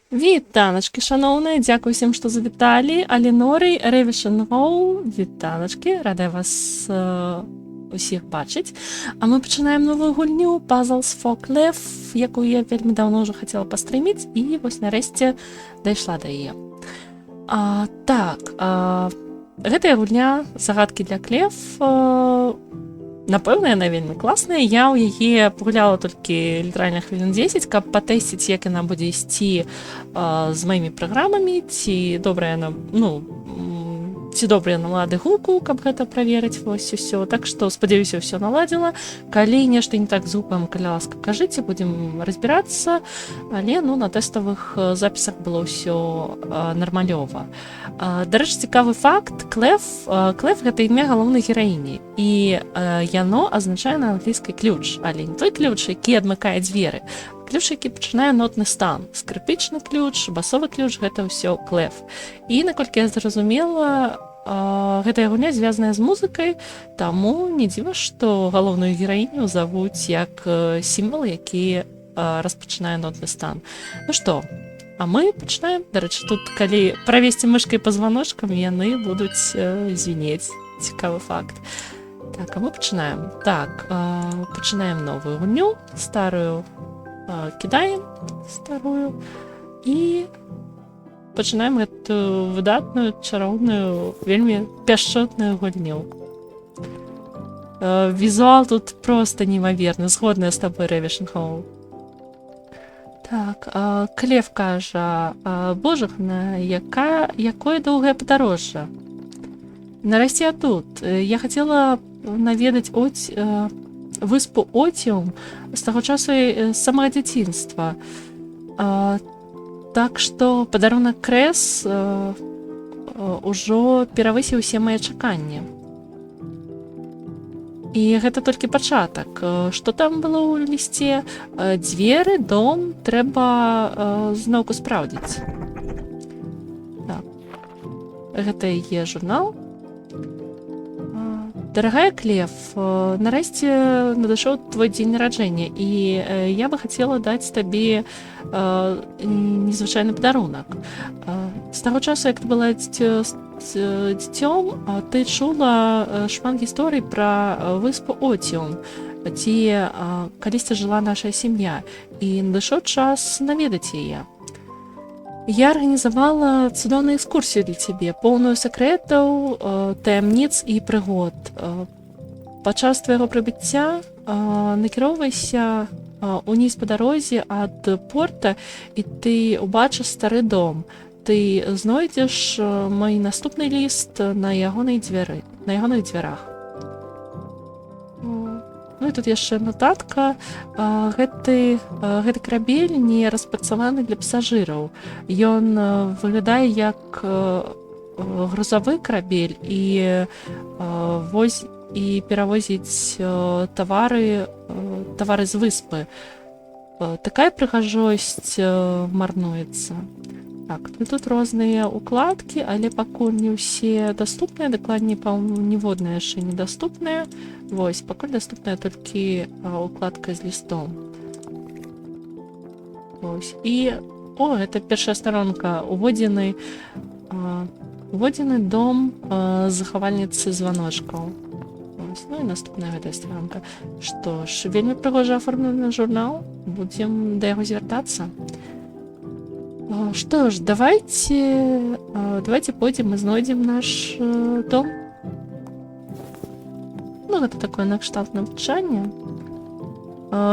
Вітаначкі, шаноўныя, дзякуй усім, што завіталі. Алінорый, Рэвішн Роу, вітаначкі, радая вас усіх бачыць. А мы пачынаем новую гульню Puzzles for Clef, якую я вельмі даўно ўжо хацела пастрыміць, і вось нарэшце дайшла да яе. Гэтая гульня загадкі для Клеф. Напэўна, яна вельмі класная. Я ў яе пагуляла толькі літаральна хвілін 10, каб патэсціць, як яна будзе ісці з маімі праграмамі, ці добрая яна, ці добрая налады гуку, каб гэта праверыць вось усё. Так што, спадзяюся, ўсё наладзіла. Калі нешта не так з гукам, калі ласка, кажыце, будзем разбірацца. Але, на тэставых запісах было ўсё нармалёва. Дарэчы, цікавы факт. Клеф гэта імя галоўнай гераіні. І яно азначае на англійскай ключ. Але не той ключ, які адмыкае дзверы. Ключ, які пачынае нотны стан. Скрыпічны ключ, басовы ключ, гэта ўсё клеф. І, наколькі я зразумела, гэтая гульня звязаная з музыкай, таму не дзіва, што галоўную гераіню завуць як сімвал, які распачынае нотны стан. Ну што, а мы пачынаем. Дарэчы, тут, калі правесці мышкай па званочкам, яны будуць звінець. Цікавы факт. Так, а мы пачынаем. Так, пачынаем новую гульню, старую кідаем, старую, і пачынаем гэтую выдатную, чароўную, вельмі пяшчотную гульню. Візуал тут проста немаверны, згодная з табой, Рэвішн Роу. Так, Клеф кажа: божахна, якое доўгае падарожжа. Нарэшце я тут. Я хацела наведаць выспу Отіум з таго часу з самага дзяцінства. Так што падарунак Крэс ужо перавысіў усе мае чаканні. І гэта толькі пачатак. Што там было ў лісце? Дзверы, дом, трэба зноўку спраўдзіць. Так. Гэта яе журнал. Дарагая Клеф, нарэшце надышоў твой дзень нараджэння, і я бы хацела даць табе незвычайны падарунак. З таго часу, як ты была дзіцём, ты чула шмат гісторый пра выспу Отіум, дзе калісьці жыла наша сям'я, і надышоў час наведаць яе. Я арганізавала цудоўную экскурсію для цябе, поўную сакрэтаў, таямніц і прыгод. Падчас твайго прыбыцця накіроўвайся уніз па дарозе ад порта, і ты ўбачыш стары дом. Ты знойдзеш мой наступны ліст на ягоных дзвярах. Ну і тут яшчэ нататка. Гэты карабель не распрацаваны для пасажыраў. Ён выглядае як грузавы карабель і перавозіць тавары з выспы. Такая прыгажосць марнуецца. Так, тут розныя укладкі, але пакуль не ўсе даступныя, дакладней, ніводная яшчэ недаступная. Вось, пакуль даступная толькі укладка з лістом. Вось. І, гэта першая старонка. Уводзены дом захавальніцы званочкаў. Вось. Ну і наступная гэтая старонка. Што ж, вельмі прыгожа аформлены журнал. Будзем да яго звяртацца. Што ж, давайте пойдзем і знойдзем наш дом. Ну, гэта такое накшталт навучання.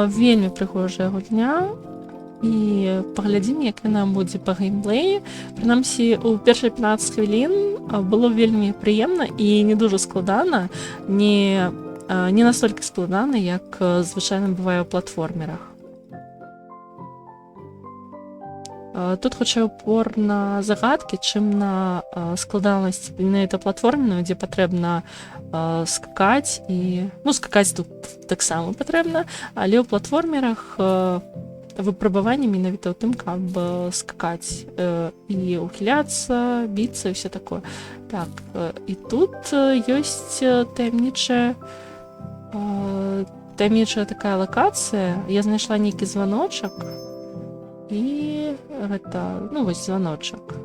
Вельмі прыгожая гульня. І паглядзім, як яна будзе па геймплеі. Прынамсі, у першыя 15 хвілін было вельмі прыемна і не дужа складана. Не настолькі складана, як звычайна бывае ў платформерах. Тут хутчэй упор на загадкі, чым на складанасць менавіта платформенную, дзе патрэбна скакаць і... скакаць тут таксама патрэбна, але ў платформерах выпрабаванне менавіта ў тым, каб скакаць і ухіляцца, біцца і ўсё такое. Так, і тут ёсць таямнічая такая лакацыя. Я знайшла нейкі званочак, і гэта, ну, вось званочак.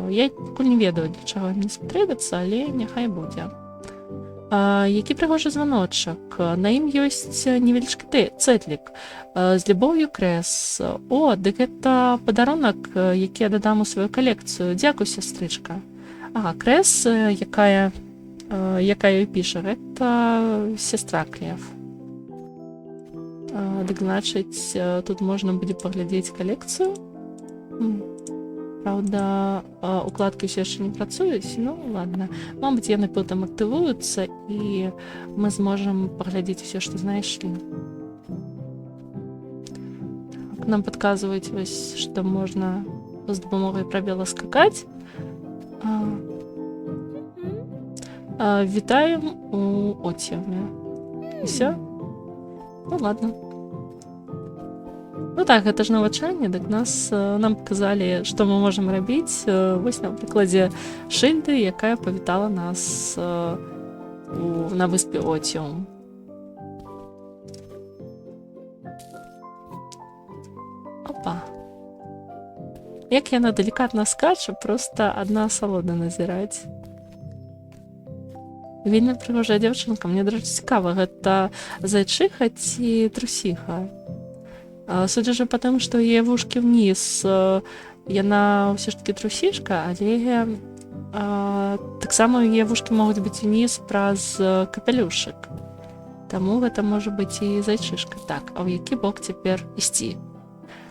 Я пакуль не ведаю, для чаго мне спатрэбіцца, але няхай будзе. Які прыгожы званочак. На ім ёсць невялічкі цэтлік з любоўю Крэс. О, дык гэта падарунак, які я дадам у сваю калекцыю. Дзякуй, сястрычка. Ага, Крэс, якая піша, гэта сястра Клев. Дык значыць, тут можна будзе паглядзець калекцыю. Праўда, укладкі ўсё яшчэ не працуюць, ну ладно. Мабыць, яны потым актывуюцца, і мы зможам паглядзець усё, што знайшлі. Так, нам падказваюць, вось, што можна з дапамогай прабела скакаць. Вітаем у Отіуме. Усё? Ну ладно. Ну так, гэта ж навучанне, дык нам паказалі, што мы можам рабіць. Вось на прыкладзе Шыльды, якая павітала нас на выспе Отіум. Опа. Як яна далікатна скача, проста адна асалода назіраць. Вельмі прыгожая дзяўчынка, мне, дарэчы, цікава, гэта зайчыха ці трусіха? Судзячы па тым, што яе вушкі ўніз, яна ўсё ж такі трусішка, але таксама яе вушкі могуць быць уніз праз капелюшык. Таму гэта можа быць і зайчышка. Так, а ў які бок цяпер ісці?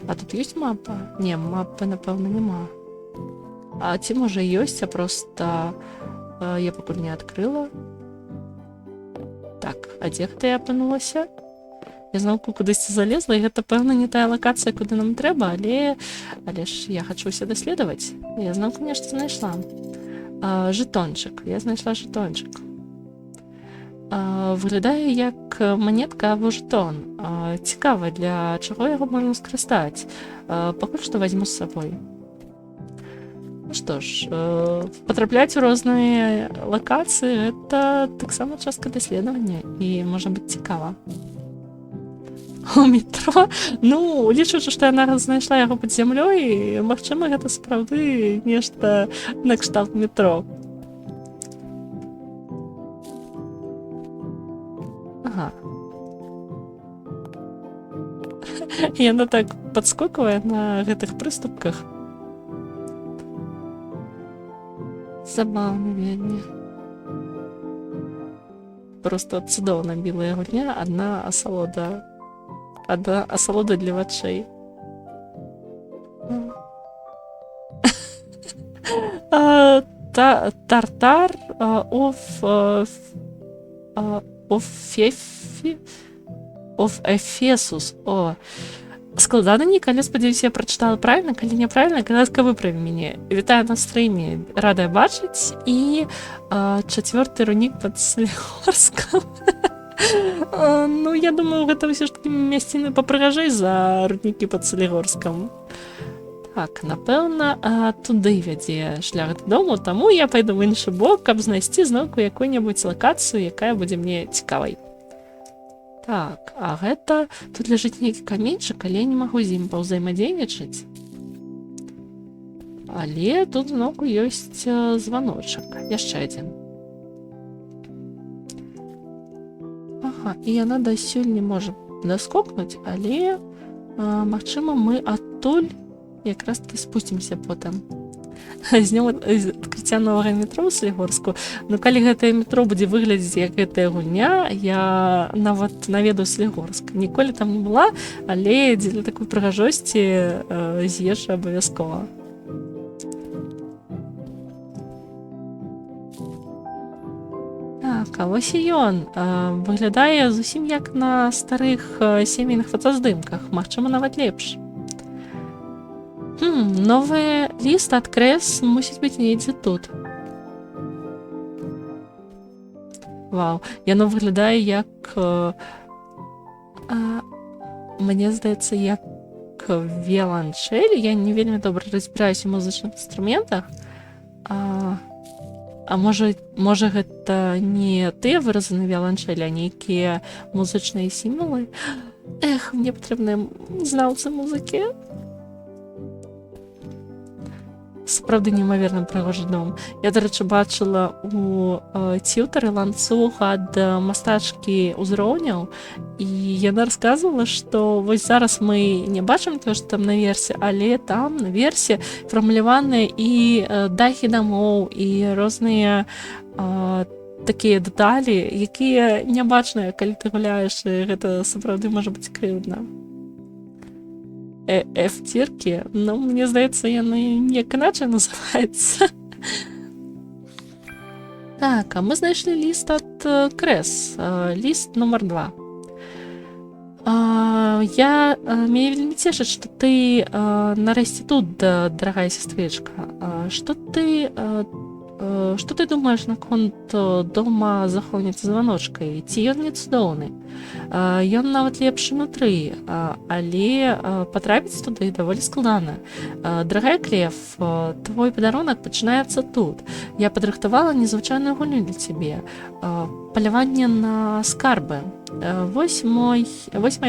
А тут ёсць мапа? Не, мапы, напэўна, няма. А ці можа ёсць, а проста я пакуль не адкрыла. Так, а дзе гэта я апынулася? Я зноўку кудысьці залезла, і гэта, пэўна, не тая лакацыя, куды нам трэба, але ж я хачу ўсё даследаваць. Я зноўку нешта знайшла. Жэтончык. Я знайшла жэтончык. Выглядае як манетка або жэтон. Цікава, для чаго яго можна скарыстаць. Пакуль што вазьму з сабой. Ну што ж, патрапляць у розныя лакацыі — гэта таксама частка даследавання, і можа быць цікава. У метро? Ну, лічучы, што яна знайшла яго пад зямлёй, магчыма, гэта сапраўды нешта накшталт метро. Ага. Яна так падскоквае на гэтых прыступках. Забаўна вельмі. Проста цудоўна білая гульня, адна асалода для вачэй. Тартар of Ефесус. О, складана нік, але спадзяюся, я прачытала правільна. Калі няправільна, калі ласка, выправі мяне. Вітаю на стрыме, радая бачыць. І чацвёрты рунік пад Салігорскам. Ну, я думаю, гэта ўсё ж такі месціны папрыгажэй за руднікі пад Салігорскам. Так, напэўна, туды вядзе шлях дадому, таму я пайду ў іншы бок, каб знайсці зноўку якую-небудзь лакацыю, якая будзе мне цікавай. Так, а гэта... Тут ляжыць нейкі каменьчык, але я не магу з ім паўзаемадзейнічаць. Але тут зноўку ёсць званочак. Яшчэ адзін. Ага, і яна дасюль не можа наскокнуць, але, магчыма, мы адтуль якраз таки спусцімся потым. Знём адкрыцця новага метро ў Салігорску. Ну, калі гэтае метро будзе выглядзець як гэтая гульня, я нават наведаю Салігорск. Ніколі там не была, але дзеля такой прыгажосці з'езджу абавязкова. Так, а вось і ён. Выглядае зусім як на старых сямейных фотаздымках, магчыма, нават лепш. Новы ліст ад Крэс мусіць быць недзе тут. Вау, яно выглядае як... Мне здаецца, як віяланчэль. Я не вельмі добра разбіраюся ў музычных інструментах. А можа гэта не тыя выразы на віяланчэлі, а нейкія музычныя сімвалы? Эх, мне патрэбныя знаўцы музыкі. сапраўды неймаверна прыгожы дом. Я, дарэчы, бачыла у Тьютары ланцуг ад мастачкі ўзроўняў, і яна расказвала, што вось зараз мы не бачым то, што там наверсе, але там наверсе фармуляваныя і дахі дамоў, і розныя такія дэталі, якія нябачныя, калі ты гуляеш, і гэта сапраўды можа быць крыўдна. F-тіркі, ну, мне здаецца, яны неяк іначай называюцца. Так, а мы знайшлі ліст ад Крэс, ліст нумар 2. Мяне вельмі цешыць, што ты нарэшце тут, дарагая сястрычка. Што ты думаеш наконт дома з ахоўніцы-званочкай? Ці ён не цудоўны? Ён нават лепшы ўнутры, але патрапіць туды даволі складана. Дарагая Клев, твой падарунак пачынаецца тут. Я падрыхтавала незвычайную гульню для цябе. Паляванне на скарбы. Вось моя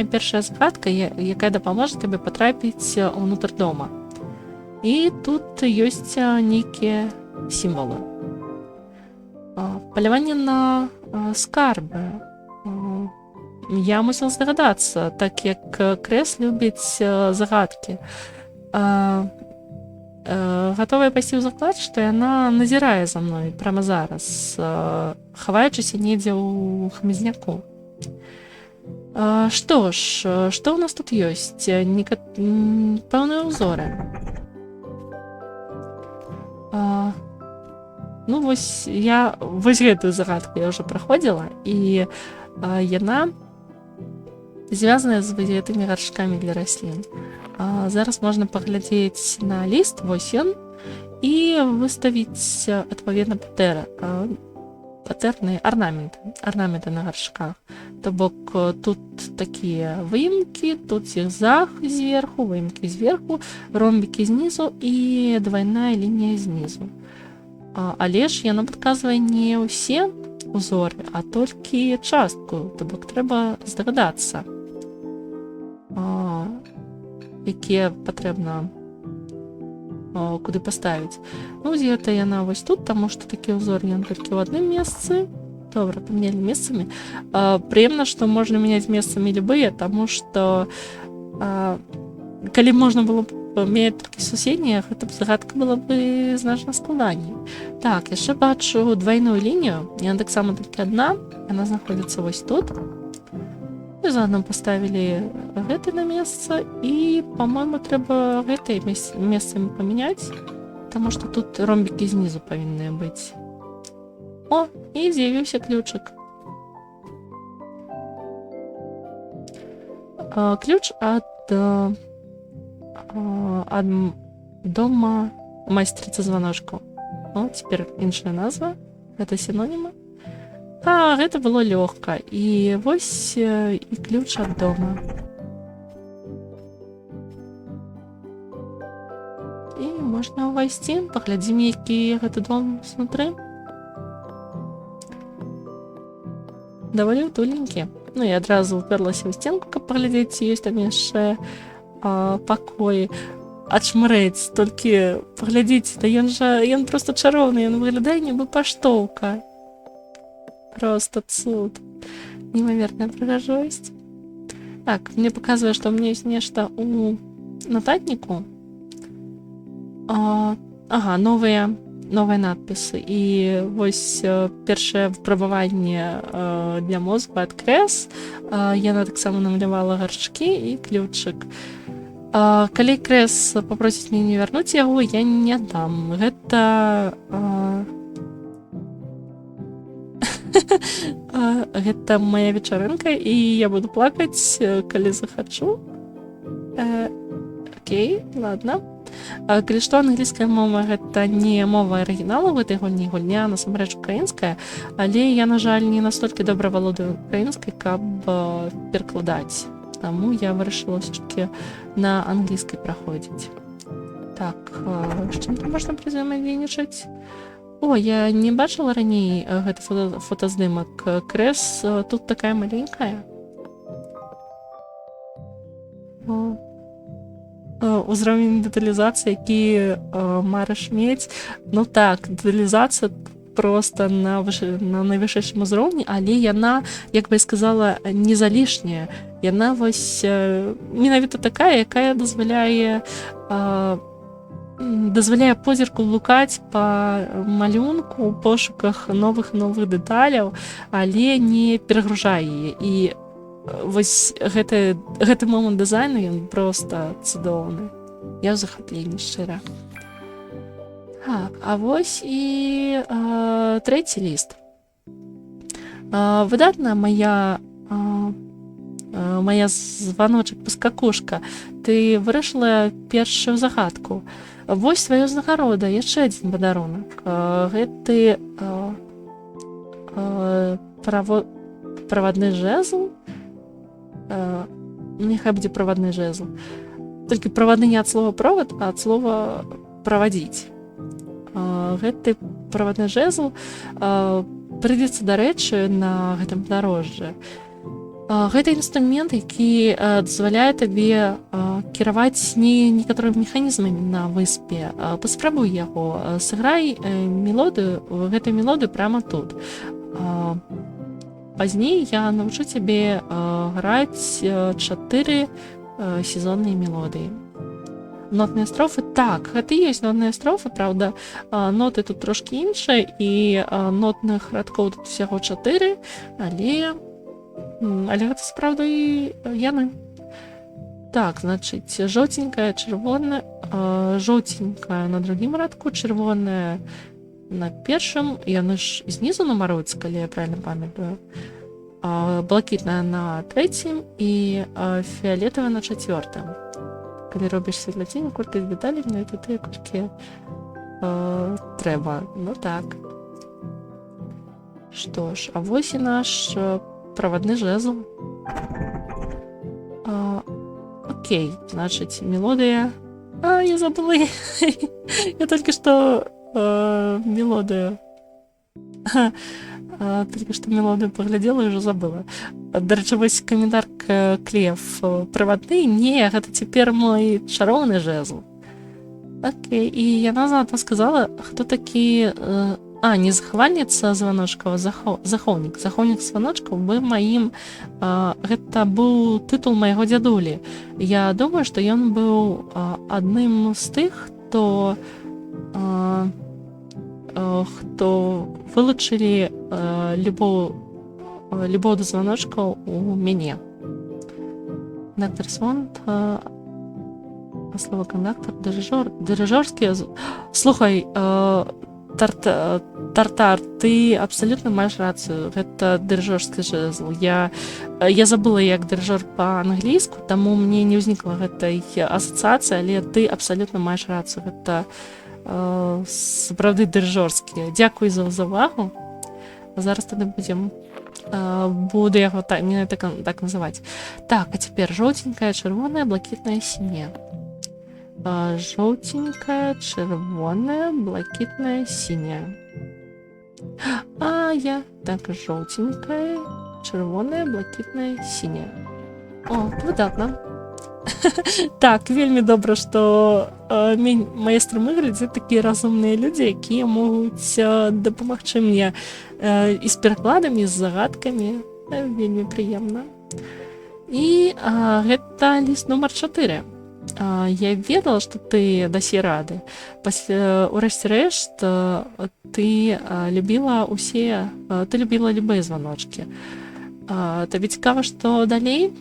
першая загадка, якая дапаможа табе патрапіць ўнутр дома. І тут ёсць нейкія сімвалы. Паляванне на скарбы. Я мусіла здагадацца, так як Крэс любіць загадкі. Гатовая пайсці ў заклад, што яна назірае за мной прямо зараз, хаваючыся недзе ў хмызняку. Што ж, што ў нас тут ёсць? Пэўныя ўзоры. Ну, вось гэтую загадку я ўжо праходзіла, і яна звязаная з гэтымі гаршкамі для раслін. Зараз можна паглядзець на ліст, вось ён, і выставіць адпаведна патэрны арнаменты на гаршках. То бок тут такія выемкі, тут зігзаг зверху, выемкі зверху, ромбікі знізу і двайная лінія знізу. Але ж яно падказвае не ўсе узоры, а толькі частку, то бок трэба здагадацца, якія патрэбна куды паставіць. Ну, гэта яна вось тут, таму што такі ўзор ён толькі ў адным месцы. Добра, памянялі месцамі. Прыемна, што можна мяняць месцамі любыя, таму што калі можна было б мець толькі суседнія, гэта б загадка была бы значна складаней. Так, яшчэ бачу двайную лінію, яна таксама толькі адна, яна знаходзіцца вось тут. І заадно паставілі гэты на месца, і, па-мойму, трэба гэтыя месцамі памяняць, таму што тут ромбікі знізу павінныя быць. О, і з'явіўся ключык. Ключ ад дома майстрыцы званочкаў. О, цяпер іншая назва, гэта сінонімы. Гэта было лёгка. І вось і ключ ад дома. І можна ўвайсці, паглядзім, які гэты дом знутры. Даволі ўтуленькі. Ну, я адразу ўперлася ў сценку, каб паглядзець, ці ёсць там яшчэ пакоі. Ачмрэць, толькі паглядзіце, ён проста чароўны, ён выглядае нібы паштоўка. Просто цуд. Неймаверная прыгажосць. Так, мне паказвае, што ў мяне ёсць нешта ў нататніку. Новыя надпісы. І вось першае выпрабаванне для мозгу ад Крэс. Яна таксама намалявала гаршкі і ключык. Калі Крэс папросіць мяне вярнуць яго, я не дам. Гэта моя вечарынка, і я буду плакаць, калі захачу. Окей, ладно. Калі што, англійская мова гэта не мова арыгіналу гэтай гульні, гульня насамрэч украінская, але я, на жаль, не настолькі добра валодаю украінскай, каб перакладаць. Таму я вырашыла ўсё-такі на англійскай праходзіць. Так, з чым тут можна прызаемадзейнічаць? О, я не бачыла раней гэты фотаздымак. Крэс тут такая маленькая. ўзровень дэталізацыі, які марыш мець. Ну так, дэталізацыя просто на найвышэйшым узроўні, але яна, як бы я сказала, не залішняя. Яна вось менавіта такая, якая дазваляе позірку блукаць па малюнку ў пошуках новых дэталяў, але не перагружае яе. І вось гэты момант дызайну, ён проста цудоўны. Я ў захапленні, шчыра. Так, а вось і трэці ліст. Выдатная моя званочак-паскакушка. Ты вырашыла першую загадку. Вось твая ўзнагарода, яшчэ адзін падарунак. Гэты правадны жэзл. Няхай будзе правадны жэзл. Толькі правадны не ад слова провад, а ад слова правадзіць. Гэты правадны жэзл прыйдзецца, дарэчы, на гэтым падарожжы. Гэта інструмент, які дазваляе табе кіраваць некаторымі механізмамі на выспе. Паспрабуй яго, сыграй мелодыю, гэтай мелодыю прямо тут. Пазней я навучу цябе граць 4 сезонныя мелодыі. Нотныя строфы, так, гэта і ёсць нотныя строфы, правда, ноты тут трошкі іншыя, і нотных радкоў тут усяго 4, але гэта справді і яны. Так, значыць, жоўценькая, чырвоная, жоўценькая на другім радку, чырвоная на першым, яны ж знізу нумаруюцца, калі я правильно памятаю, блакітная на трэцім і фіолетавая на чацвёртым. Калі робіш святлацінь, колькасць дэталей на тыя, колькі трэба. Ну так. Што ж, а вось і наш правадны жэзл. Окей, значыць, мелодыя. Я забыла. Я толькі што мелодыю. Толькі што мелодыю паглядзела і ўжо забыла. Дарэчы, вось каментар Клев. Правадны? Не, гэта цяпер мой чароўны жэзл. Окей, і яна занадта сказала, хто такі... не захавальніца званочкаў, захоўнік. Захоўнік званочкаў быў маім... Гэта быў тытул майго дзядулі. Я думаю, што ён быў адным з тых, хто вылучылі любоў да званочкаў у мяне. Кандактар фонд, слова кандактар, дырыжорскі. Слухай, Тартар, ты абсалютна маеш рацыю. Гэта дырыжорскі жэзл. Я забыла, як дырыжор па-англійску, таму мне не ўзнікла гэтай асацыяцыі, але ты абсалютна маеш рацыю. Гэта сапраўды дырыжорскі. Дзякуй за ўвагу. Зараз тады буду яго так называць. Так, а цяпер жоўценькая, чырвоная, блакітная, сіняя. Жоўценькая, чырвоная, блакітная, сіняя. Так, жоўценькая, чырвоная, блакітная, сіняя. О, выдатна. Так, вельмі добра, што мае стрымы глядзяць такія разумныя людзі, якія могуць дапамагчы мне і з перакладамі, з загадкамі. Вельмі прыемна. І гэта ліст нумар 4. Я ведала, што ты дасі рады. Урэшце рэшт, ты любіла любыя званочкі. Табе цікава, што далей?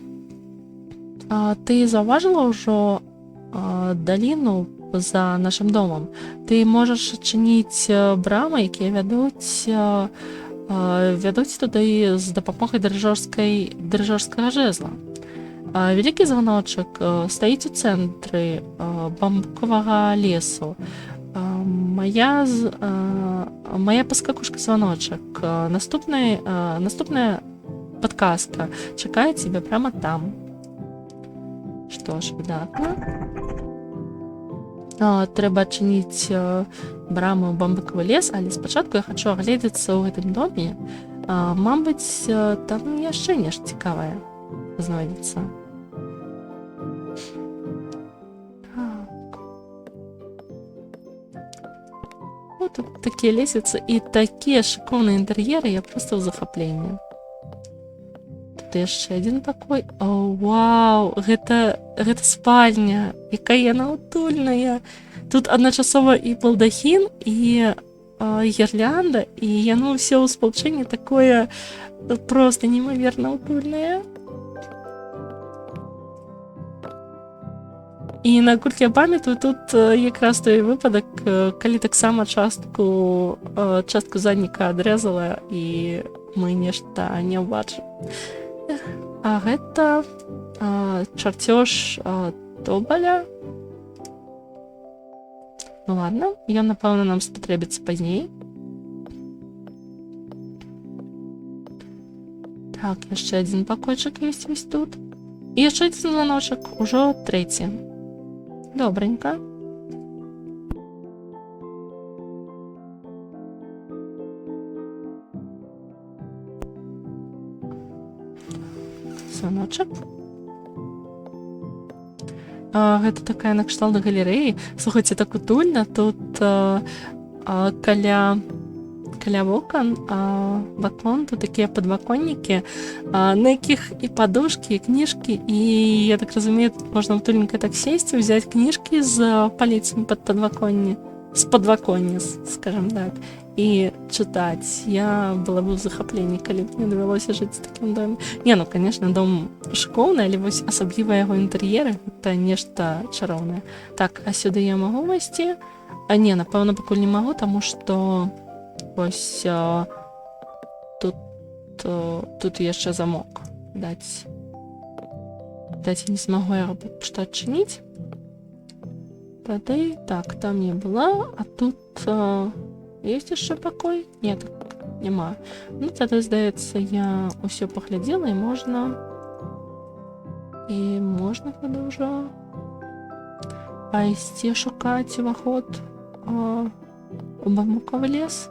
Ты заўважыла ўжо даліну за нашым домам. Ты можаш адчыніць брамы, якія вядуць туды з дапамогай дырыжорскага жэзла. Вялікі званочак стаіць у цэнтры бамбукавага лесу. Моя паскакушка званочак. Наступная падказка чакае цябе прямо там. Што ж, выдатна. Трэба адчыніць браму ў бамбукавы лес, але спачатку я хачу агледзецца ў гэтым доме. Мабыць, там яшчэ нешта цікавае знойдзецца. Так. такія лесвіцы і такія шыкоўныя інтэр'еры, я проста ў захапленні. Тут яшчэ адзін пакой. О, вау, гэта спальня, якая яна утульная. Тут адначасова і балдахін, і гірлянда, і яно ўсё ў спалучэнні такое проста неймаверна утульнае. І наколькі я памятаю, тут якраз той выпадак, калі таксама частку задніка адрэзала, і мы нешта не ўбачым. А гэта чарцёж Тоболя. Ну ладно, ён, напэўна, нам спатрэбіцца пазней. Так, яшчэ адзін пакойчык ёсць вось тут. І яшчэ адзін званочак, ужо трэці. Добренько. Звоночек. Гэта такая накшталт галерэі. Слухайце, так утульна. Тут каля вакон тут такія падваконнікі, на якіх і падушкі, і кніжкі, і я так разумею, можна утульненька так сесці, взяць кніжкі з паліцамі пад падваконні, з падваконня, скажем так, і чытаць. Я была бы ў захапленні, калі б мне давялося жыць в такім доме. Не, ну, конечно, дом шыкоўны, але вось асабліва яго інтэр'еры, гэта нешта чароўнае. Так, а сюды я магу ўвайсці? Не, напэўна, пакуль не магу, таму што ось тут яшчэ замок даць. Даць я не змагу яго што адчыніць. Тады, так, там не была, а тут ёсць яшчэ пакой? Не, так няма. Ну, тады, здаецца, я ўсё паглядзела, і можна тады ўжо пайсці шукаць уваход у бамбуковы лес.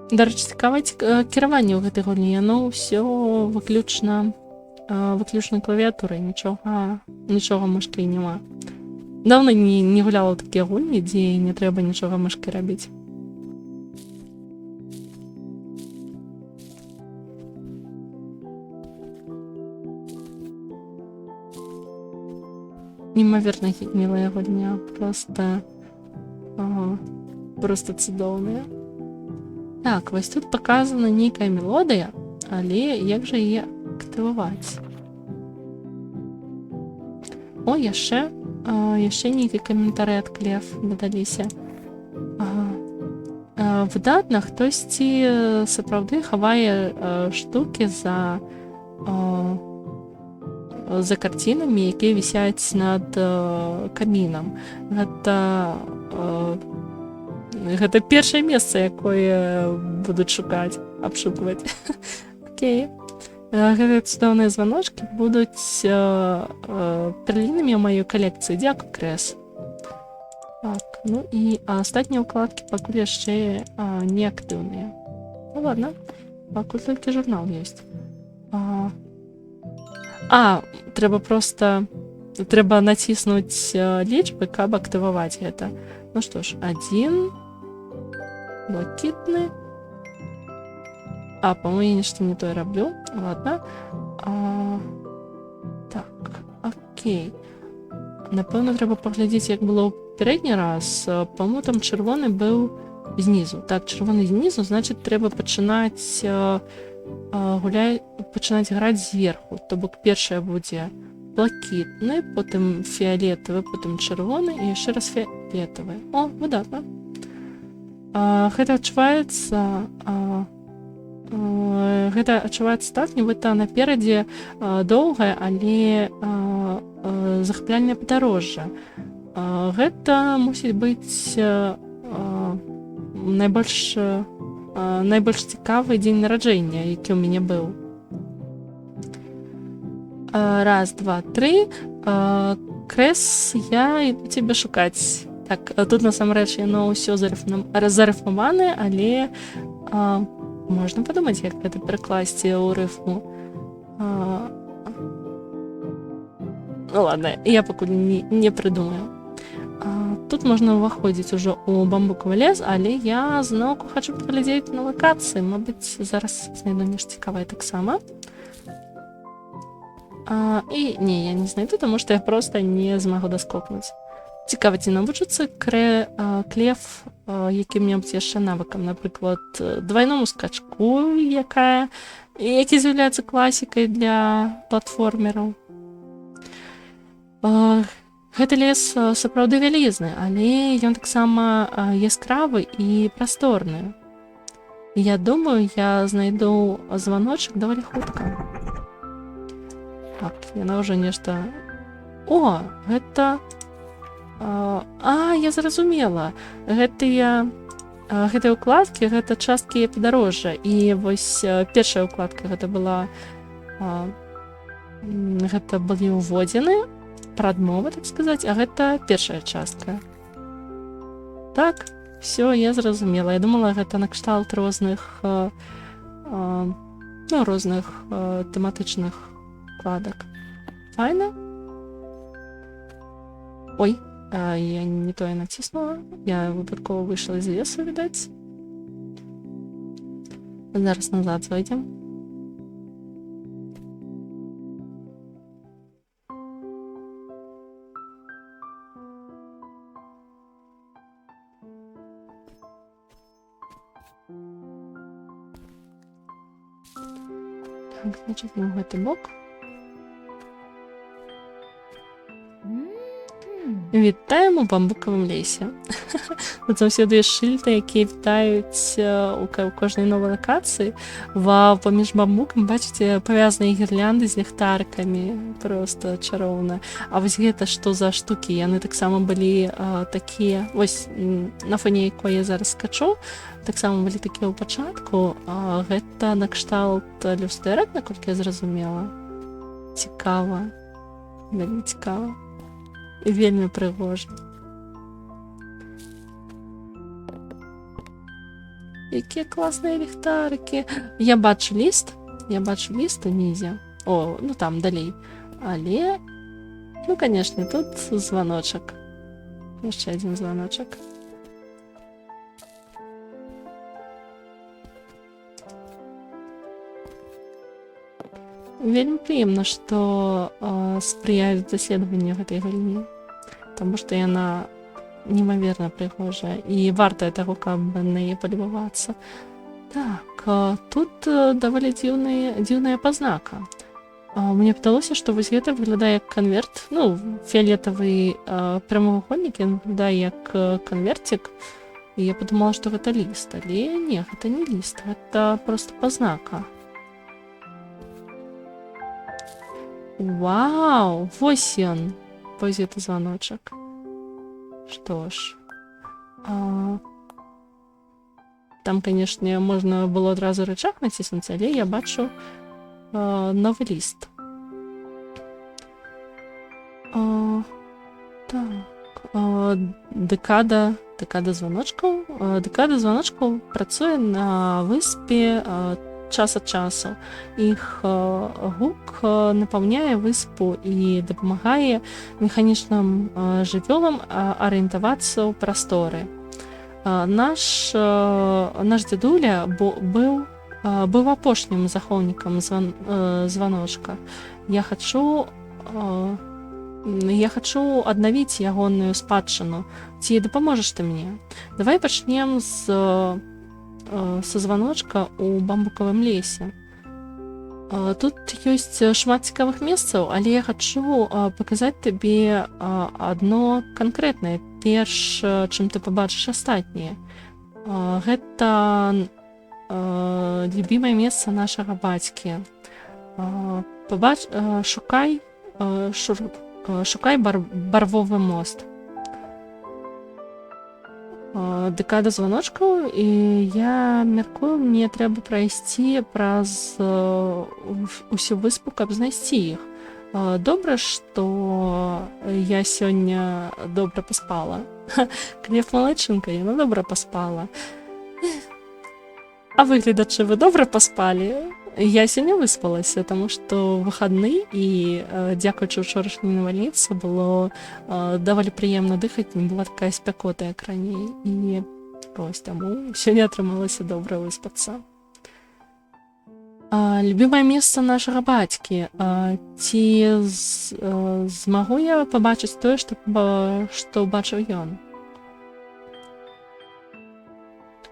Дарэчы, цікавае кіраванне ў гэтай гульні. Яно ўсё выключна клавіатурай, нічога мышкай няма. Даўно не гуляла такія гульні, дзе не трэба нічога мышкай рабіць. Неймаверна мілая гульня, проста цудоўная. Так, вось тут паказана нейкая мелодыя, але як жа яе актываваць? О, яшчэ нейкі каментары ад Клеф дадаліся. Выдатна, хтосьці сапраўды хавае штукі за карцінамі, якія вісяць над камінам. Гэта першае месца, якое будуць шукаць, абшукваць. Окей. Гэтыя цудоўныя званочкі будуць перлінамі ў маёй калекцыі. Дзякуй, Крэс. Так, ну і астатнія ўкладкі пакуль яшчэ не актыўныя. Ну ладно, пакуль толькі журнал ёсць. Трэба націснуць лічбы, каб актываваць гэта. Ну што ж, 1 блакітны. По-моему, я нешта не тое раблю. Ладно. Так, окей. Напэўна, трэба паглядзець, як было ў пярэдні раз. По-моему, там чырвоны быў знізу. Так, чырвоны знізу, значыць, трэба пачынаць граць зверху. То бок першае будзе блакітны, потым фіолетавы, потым чырвоны і яшчэ раз фіолетавы. О, выдатна. Гэта адчуваецца так, нібыта наперадзе доўгае, але захапляльнае падарожжа. Гэта мусіць быць найбольш цікавы дзень нараджэння, які ў мяне быў. Раз, два, тры. Крэс, я іду цябе шукаць. Так, тут насамрэч яно ўсё зарыфмаванае, але можна падумаць, як гэта перакласці ў рыфму. Ну ладно, я пакуль не прыдумаю. тут можна ўваходзіць ужо ў бамбукавы лес, але я зноўку хачу паглядзець на лакацыі. Мабыць, зараз знайду нешта цікавае таксама. І не, я не знайду, таму што я проста не змагу даскокнуць. Цікава, ці навучыцца клев якім-небудзь яшчэ навыкам, напрыклад, двайному скачку, які з'яўляецца класікай для платформераў. Гэты лес сапраўды вялізны, але ён таксама яскравы і прасторны. Я думаю, я знайду званочак даволі хутка. Так, яна ўжо нешта... О, гэта... я зразумела. Гэтыя ўкладкі, гэта часткі падарожжа. І вось першая ўкладка, гэта была... Гэта былі ўводзены, прадмовы, так сказаць, а гэта першая частка. Так, все, я зразумела. Я думала, гэта накшталт розных тэматычных вкладак. Файна? Ой, я не тое націснула. Я выпадкова выйшла з лесу, відаць. Зараз назад зайдзем. Так, значит, на гэты бок. Вітаем у бамбукавым лесе. Тут заўсёды ёсць шыльды, якія вітаюць у кожнай новай лакацыі. Вау, паміж бамбукам, бачыце, павязаныя гірлянды з ліхтарыкамі. Просто чароўна. А вось гэта што за штукі? Яны таксама былі такія... Вось, на фоне якой я зараз скачу, таксама былі такія ў пачатку. Гэта накшталт люстэрак, наколькі я зразумела. Цікава. Вельмі цікава. І вельмі прыгожа. Якія класныя ліхтарыкі. Я бачу ліст унізе. О, ну там, далей. Але, ну, канешне, тут званочак. Яшчэ адзін званочак. Вельмі прыемна, што спрыяюць даследаванню гэтай галіне. Таму што яна немаверна прыгожая і вартая таго, каб на яе палюбавацца. Так, тут даволі дзіўная пазнака. Мне падалося, што вось гэта выглядае як канверт. Ну, фіолетавы прамавугольнік, ён выглядае як канверцік. І я падумала, што гэта ліст. Але не, гэта не ліст, гэта проста пазнака. Вау, вось ён. Вось гэта званочак. Што ж. Там, канешне, можна было адразу рычаг націснуць, але я бачу новы ліст. Так. Дэкада званочкаў. Дэкада званочкаў працуе на выспе час ад часу. Іх гук напаўняе выспу і дапамагае механічным жывёлам арыентавацца ў прасторы. Наш дзядуля быў апошнім захоўнікам званочка. Я хачу аднавіць ягоную спадчыну. Ці дапаможаш ты мне? Давай пачнем са званочка ў бамбукавым лесе. Тут ёсць шмат цікавых месцаў, але я хачу паказаць табе адно канкрэтнае, перш чым ты пабачыш астатнія. Гэта любімае месца нашага бацькі. Шукай барвовы мост. Дэкада званочкаў, і я мяркую, мне трэба прайсці праз усю выспу, каб знайсці іх. Добра, што я сёння добра паспала. Клев малайчынка, яна добра паспала. А вы, гледачы, вы добра паспалі? Я сёння выспалася, таму што выхадны і дзякуючы ўчорашняй навальніцы было даволі прыемна дыхаць, не была такая спякота, як раней. І вось таму сёння атрымалася добра выспацца. Любімае месца нашага бацькі. Ці змагу я пабачыць тое, што бачыў ён?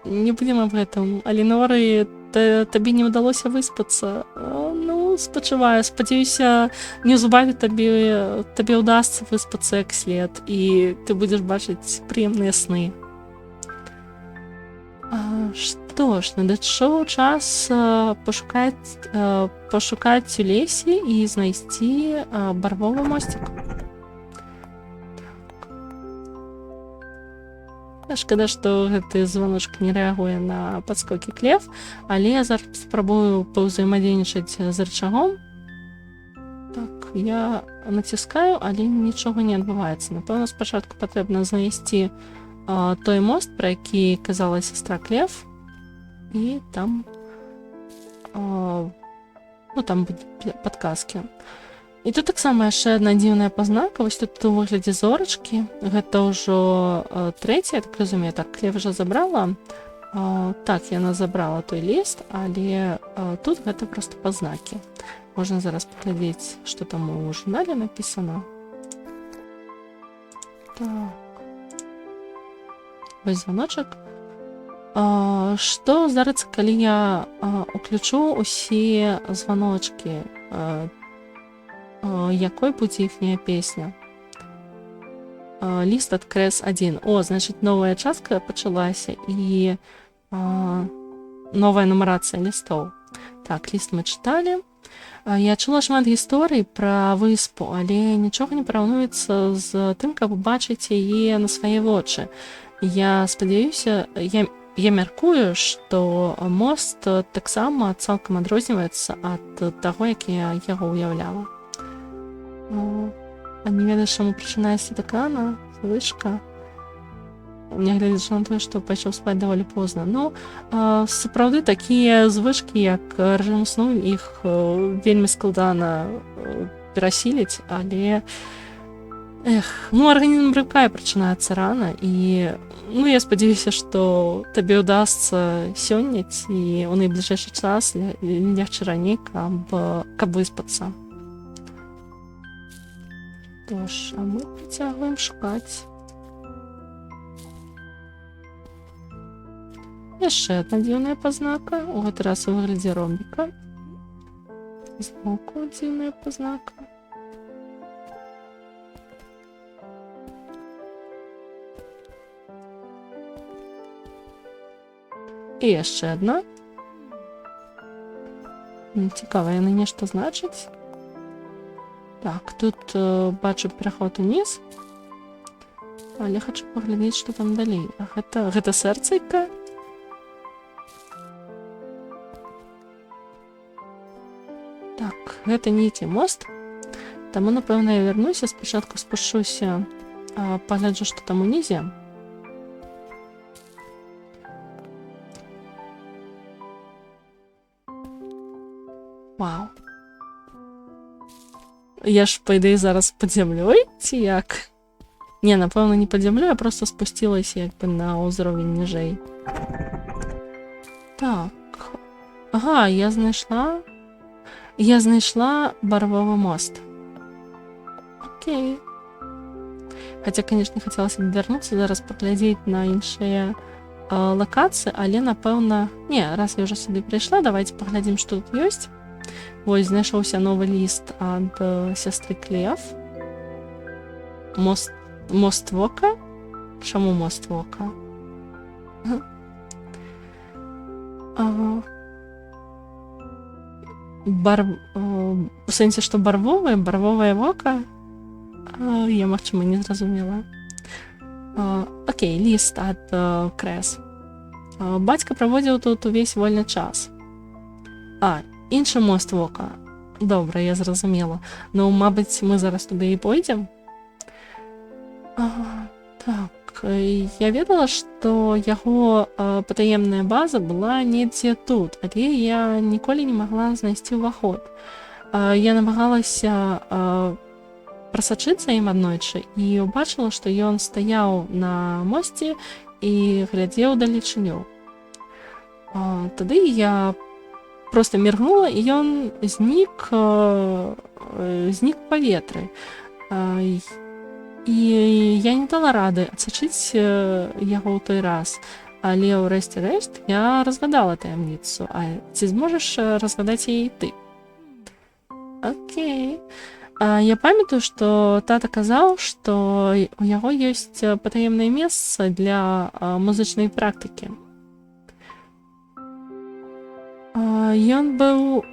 Не будзем аб гэтым, але навары табе не ўдалося выспацца. Ну, спачуваю, спадзяюся, неўзабаве табе ўдасца выспацца як след, і ты будзеш бачыць прыемныя сны. Што ж, надышоў час пашукаць у лесе і знайсці барвовы мосцік. Шкада, што гэты звоночак не рэагуе на падскокі клев, але я зараз спрабую паўзаемадзейнічаць з рычагом. Так, я націскаю, але нічога не адбываецца. Напэўна, спачатку патрэбна знайсці той мост, пра які казала сястра Клев, і там будуць падказкі. І тут таксама яшчэ адна дзіўная пазнака, вось тут у выглядзе зорачкі, гэта ўжо трэця, я так разумею, так, Клев ўжо забрала, так, яна забрала той ліст, але тут гэта проста пазнакі. Можна зараз паглядзець, што там у журнале напісана. Так. Вось званочак. Што здарыцца, калі я уключу усе званочкі? Якой будзе іхняя песня? Ліст ад Крэс 1. О, значыць, новая частка пачалася і новая нумарацыя лістоў. Так, ліст мы чыталі. Я чула шмат гісторый пра выспу, але нічога не параўнуецца з тым, каб убачыць яе на свае вочы. Я спадзяюся, я мяркую, што мост таксама цалкам адрозніваецца ад таго, як я яго ўяўляла. А не ведаеш, чаму прачынаецца экрана, звычка, нягледзячы на тое, што пайшоў спаць даволі позна. Ну, сапраўды такія звычкі, як рэжым сну, іх вельмі складана перасіліць, але арганізм прывыкае прачынацца рана, і я спадзяюся, што табе ўдасца сёння ці ў найбліжэйшы час легчы раней, каб выспацца. Тож, а мы працягваем шукаць. Яшчэ адна дзіўная пазнака, у гэты раз у выглядзе ромбіка. Збоку дзіўная пазнака. І яшчэ адна. Цікава, яны нешта значаць. Так, тут бачу пераход уніз, але хачу паглядзець, што там далей. А гэта сэрцайка? Так, гэта нейкі мост, таму, напэўна, я вярнуся, спачатку спушуся, пагляджу, што там унізе. Вау. Я ж, па ідэі, зараз пад зямлёй, ці як? Не, напэўна, не пад зямлёй, а проста спусцілася як бы на ўзровень ніжэй. Так. Ага, я знайшла барвовы мост. Окей. Хаця, канешне, хацелася б вярнуцца, зараз паглядзець на іншыя лакацыі, але, напэўна... Не, раз я ўжо сюды прыйшла, давайте паглядзім, што тут ёсць. Вось, знайшоўся новы ліст ад сястры Клев. Мост вока? Чаму мост вока? У сэнсе, што барвовае вока? Я, магчыма, не зразумела. Окей, ліст ад Крэс. Бацька праводзіў тут увесь вольны час. Іншы мост вока. Добра, я зразумела. Ну, мабыць, мы зараз туды і пойдзем? Так. я ведала, што яго патаемная база была недзе тут, але я ніколі не магла знайсці ўваход. Я намагалася прасачыцца ім аднойчы і ўбачыла, што ён стаяў на мосце і глядзеў далечыню. Тады я просто міргнула, і ён знік у паветры. І я не дала рады адсачыць яго ў той раз. Але ўрэшце рэшт я разгадала таямніцу. А ці зможаш разгадаць яе і ты? Окей. Я памятаю, што тата казаў, што у яго ёсць патаемнае месца для музычнай практыкі. Ён быў...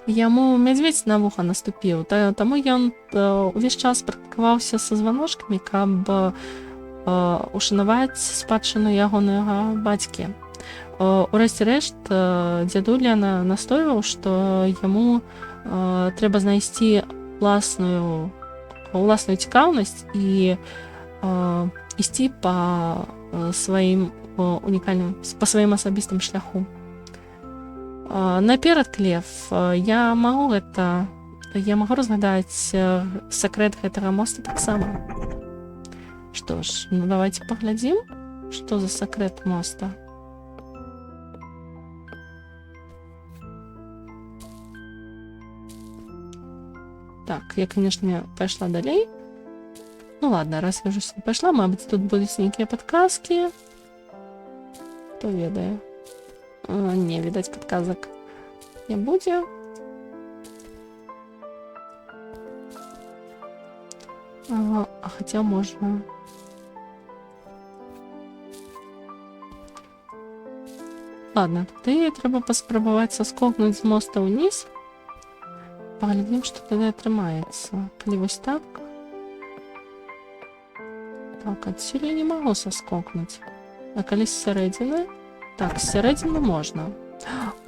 Яму мядзведзь на вуха наступіў, таму ён увесь час практыкаваўся са званочкамі, каб ушанаваць спадчыну ягонага бацькі. Урэшце рэшт, дзядуля настойваў, што яму трэба знайсці уласную цікаўнасць і ісці па сваім унікальным, па сваім асабістым шляху. Наперад, Клев, я магу разгадаць сакрэт гэтага моста таксама. Што ж, ну давайте паглядзім, што за сакрэт моста. Так, я, конечно, пайшла далей. Ну ладно, раз я ўжо сюда пайшла, мабыць, тут будуць нейкія падказкі. Хто ведае? Не, відаць, падказак не будзе. Хаця можна. Ладно, тады трэба паспрабаваць саскокнуць з моста ўніз. Паглядзім, што тады атрымаецца. Калі вось так. Так, адсюль я не магу саскокнуць. А калі з сярэдзіны? Так, з сярэдзіны можна.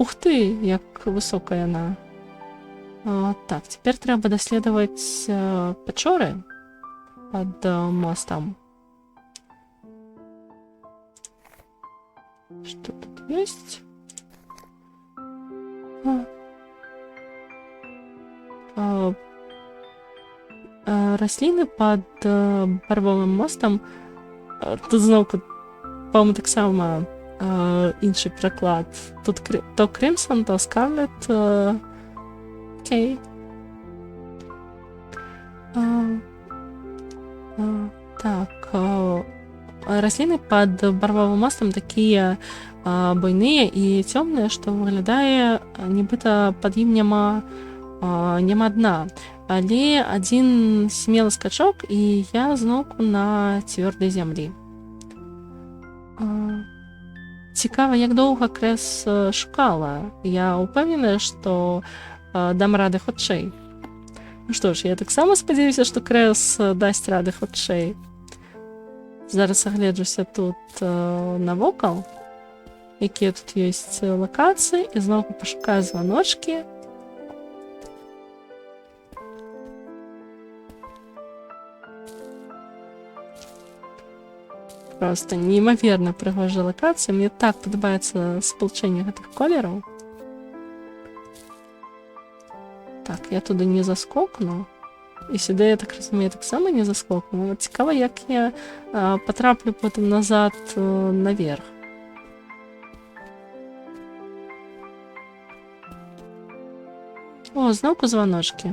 Ух ты, як высока яна. Так, цяпер трэба даследаваць пячоры пад мостам. Што тут ёсць? Расліны пад барвовым мостам. Тут зноўку, па-моему, таксама іншы пераклад. Тут то Crimson, то Scarlet. Окей. Так. Расліны пад барвовым мостам такія буйныя і цёмныя, што выглядае, нібыта пад ім няма дна. Але адзін смелы скачок, і я зноўку на цвёрдай зямлі. Цікава, як доўга Крэс шукала. Я ўпэўненая, што дам рады хутчэй. Ну што ж, я таксама спадзяюся, што Крэс дасць рады хутчэй. Зараз агледжуся тут навокал, якія тут ёсць лакацыі, і зноўку пашукаю званочкі. Просто неймаверна прыгожая лакацыя. Мне так падабаецца спалучэнне гэтых колераў. Так, я туды не заскокну. І сюды, я так разумею, таксама не заскокну. Цікава, як я патраплю потым назад наверх. О, зноўку званочкі.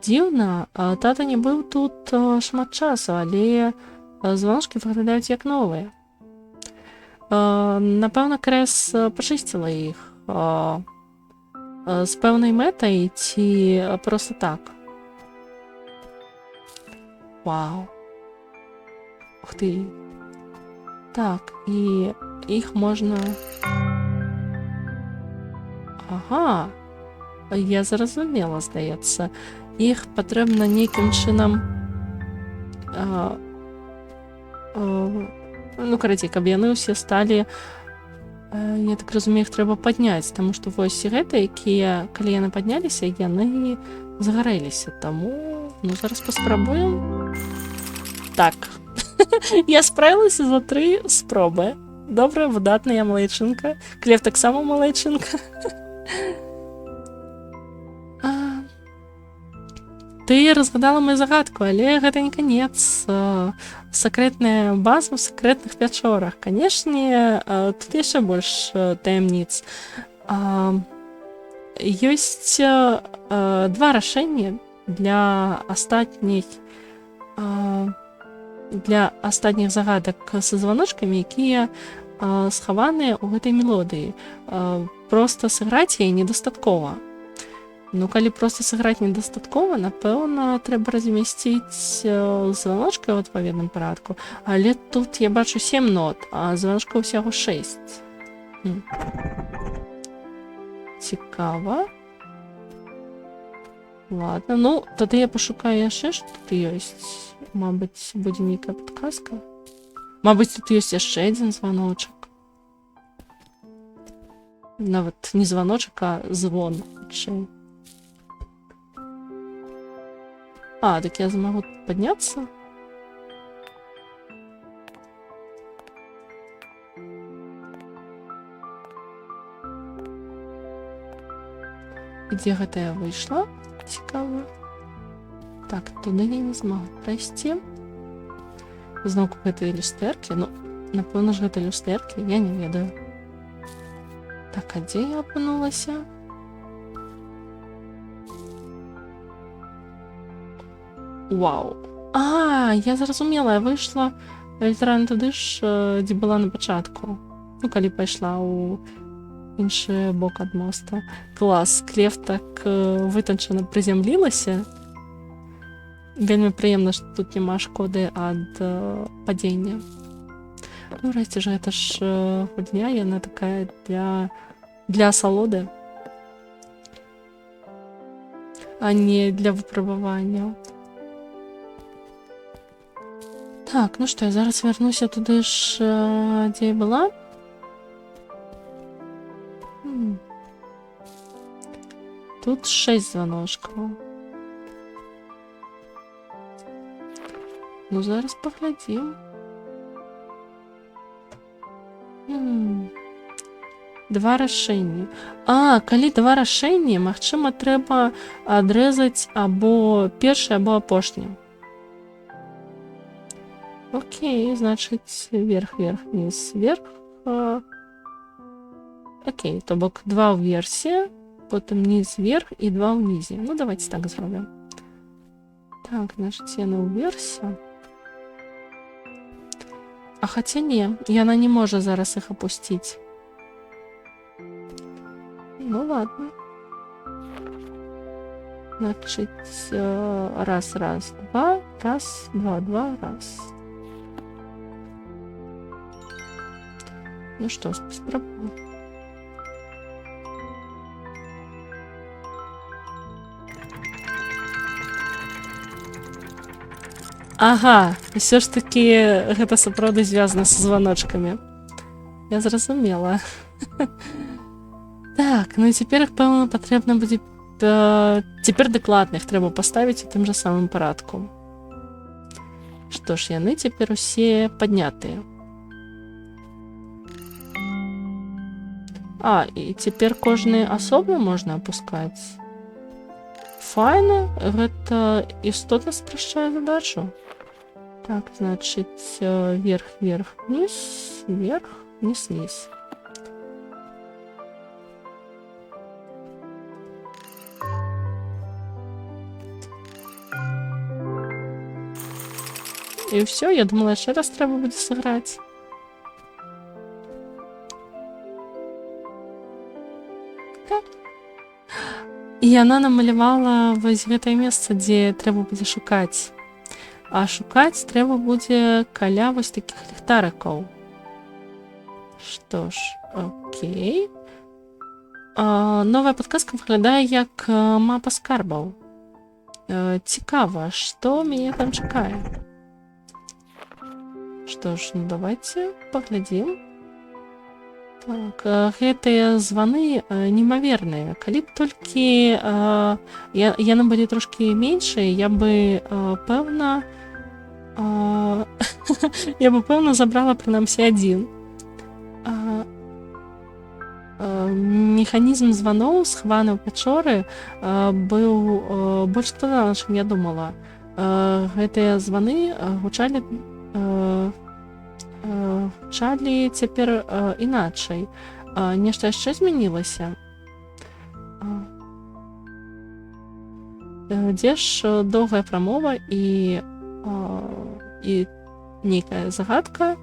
Дзіўна, тата не быў тут шмат часу, але званочкі выглядаюць як новыя. Напэўна, Крэс пачысціла іх з пэўнай мэтай ці проста так. Вау. Ух ты. Так, і іх можна... Ага. Я зразумела, здаецца. Іх патрэбна нейкім чынам... Ну, карацей, каб яны ўсе сталі... Я так разумею, іх трэба падняць, таму што вось гэта, якія, калі яны падняліся, яны загарэліся. Таму, ну, зараз паспрабуем. Так. Я справилася за 3 спроби. Добре, видатна, я малайчинка. Клев так само малайчинка. Ты разгадала мою загадку, але гэта не канец. Сакрэтная база ў сакрэтных пячорах. Канешне, тут яшчэ больш таямніц. Ёсць 2 рашэнні для астатніх загадак са званочкамі, якія схаваныя ў гэтай мелодыі. Проста сыграць яе недастаткова. Ну, калі проста сыграць недастаткова, напэўна, трэба размясціць званочка ў адпаведным парадку. Але тут я бачу 7 нот, а званочка ўсяго 6. Цікава. Ладно, ну, тады я пашукаю яшчэ, што тут ёсць. Мабыць, будзе нейкая падказка. Мабыць, тут ёсць яшчэ адзін званочак. Нават не званочак, а звон. Так я змагу падняцца. Дзе гэта я выйшла? Цікава. Так, туды я не змагу прайсці. Зноўку гэтыя люстэркі. Ну, напэўна ж гэта люстэркі, я не ведаю. Так, а дзе я апынулася? Вау. Я зразумела, я выйшла літаральна туды ж, дзе была на пачатку. Ну, калі пайшла ў іншы бок ад моста. Клас, Клев так вытанчана прызямлілася. Вельмі прыемна, што тут няма шкоды ад падзення. Ну, рэшце ж, гэта ж гульня, яна такая для асалоды, а не для выпрабавання. Так, ну што, я зараз вярнуся туды ж, дзе я была. Тут 6 званочкаў. Ну, зараз паглядзім. 2 рашэнні. Калі 2 рашэнні, магчыма, трэба адрэзаць або першы, або апошні. Окей, значыць, вверх, вверх, низ, вверх. Окей, то бок 2 ўверсе, потым низ, вверх і 2 ўнізе. Ну, давайте так зробім. Так, значыць, яна ўверсе. Хаця не, яна не можа зараз іх апусціць. Ну, ладно. Значыць, раз, раз, два, раз, два, два, раз. Ну што, спрабуем. Ага, ўсё ж такі гэта сапраўды звязана са званочкамі. Я зразумела. Так, ну і цяпер іх, пэўна, патрэбна будзе... Цяпер дакладна іх трэба паставіць у тым жа самым парадку. Што ж, яны цяпер усе паднятыя. І цяпер кожны асобна можна апускаць. Файна, гэта істотна спрашчае задачу. Так, значыць, вверх, вверх, низ, вверх, низ, низ. І ўсё, я думала, яшчэ раз трэба будзе сыграць. І яна намалявала вось гэтае месца, дзе трэба будзе шукаць. А шукаць трэба будзе каля вось такіх ліхтарыкаў. Што ж, окей. Новая падказка выглядае як мапа скарбаў. Цікава, што мяне там чакае. Што ж, ну давайте паглядзім. Так, гэтыя званы немаверныя. Калі б толькі яны былі трошкі меншыя, я бы, пэўна, Я бы, пэўна, забрала прынамсі адзін. Механізм званоў, схаваны ў пячоры, быў больш складаны, чым я думала. Гэтыя званы гучалі цяпер іначай. Нешта яшчэ змянілася. Дзе ж доўгая прамова і нейкая загадка.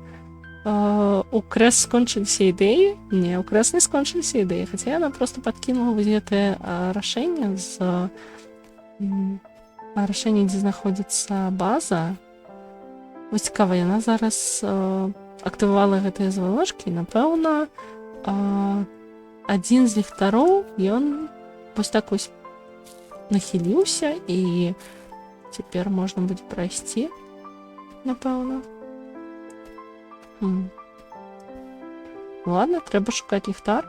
У Крэс скончыліся ідэі? Не, у Крэс не скончыліся ідэі, хаця яна проста падкінула вось гэтае рашэнне рашэнне, дзе знаходзіцца база. Вось цікава, яна зараз актывавала гэтыя званочкі, напэўна, адзін з ліхтароў, ён вось так вось нахіліўся, і цяпер можна будзе прайсці, напэўна. Ладно, трэба шукаць ліхтар.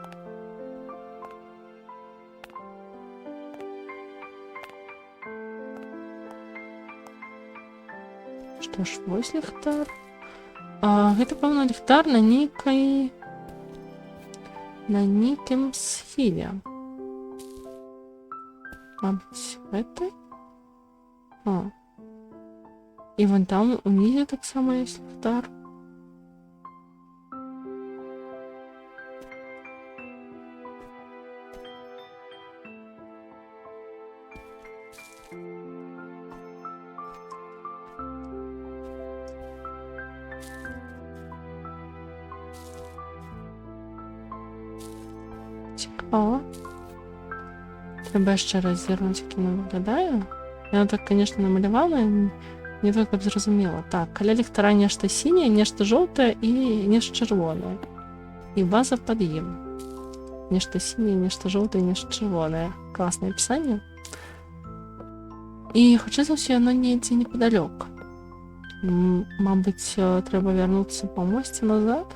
Што ж, вось ліхтар. Гэта, пэўна, ліхтар на нейкім схіле. Мабыць, гэты? І вон там унізе таксама ёсць ліхтар. Цікава. Трэба яшчэ раз зірнуць, як яна выглядае. Яна так, конечно, намалявала, не так, каб зразумела. Так, каля ліхтара нешта сіняе, нешта жоўтае і нешта чырвонае. І база пад ім. Нешта сіняе, нешта жоўтае, нешта чырвонае. Класнае апісанне. І, хутчэй за ўсё, яно недзе непадалёк. Мабыць, трэба вярнуцца па мосце назад.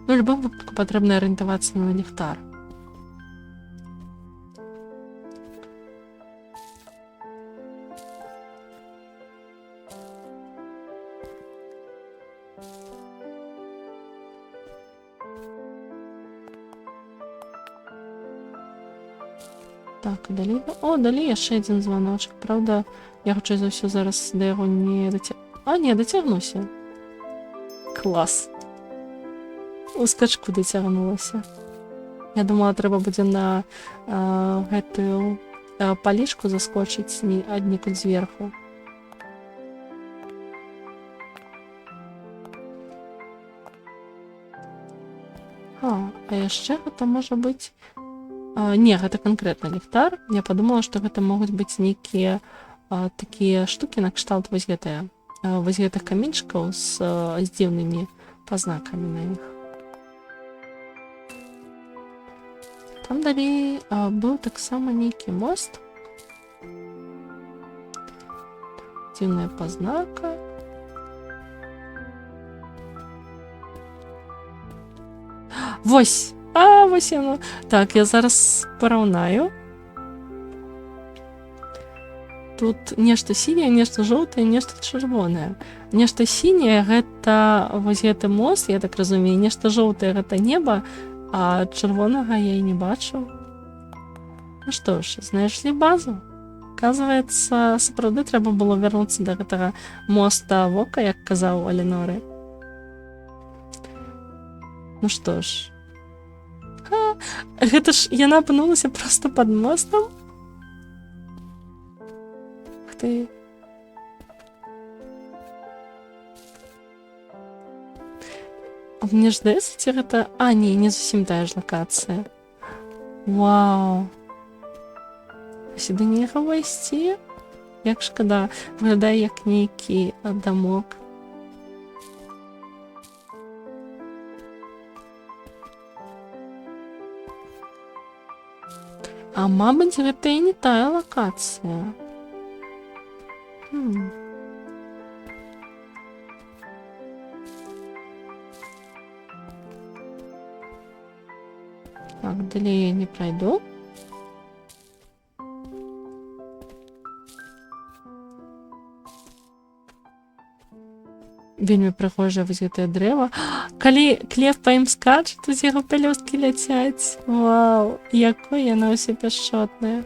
Ну, в любом выпадку патрэбна арыентавацца на ліхтар. Так, далей... О, далей яшчэ адзін званочак. Праўда, я хутчэй за ўсё зараз да яго не дацягнуся. Клас. У скачку дацягнулася. Я думала, трэба будзе на гэтую палічку заскочыць аднекуль зверху. А яшчэ гэта можа быць... Не, гэта канкрэтна ліхтар. Я падумала, што гэта могуць быць нейкія такія штукі накшталт вось гэтых каменьчыкаў з дзіўнымі пазнакамі на іх. Там далей быў таксама нейкі мост. Дзіўная пазнака. Вось! Вось яно. Так, я зараз параўнаю. Тут нешта сіняе, нешта жоўтае, нешта чырвонае. Нешта сіняе гэта вось гэты мост, я так разумею, нешта жоўтае гэта неба, а чырвонага я і не бачу. Ну што ж, знайшлі базу. Аказваецца, сапраўды трэба было вярнуцца да гэтага моста вока, як казаў Аліноры. Ну што ж. Гэта ж яна апынулася проста пад мостам? Ух ты. Мне ж здаецца, ці гэта... не зусім тая ж лакацыя. Вау. Сюды нельга ўвайсці? Як шкада. Выглядае як нейкі дамок. А мабыць, гэта і не тая лакацыя. Так, далей я не пройду. Вельмі прыгожае вось гэтае дрэва. Калі клев па ім скача, то з яго пялёсткі ляцяць. Вау, якое яно ўсё пяшчотнае.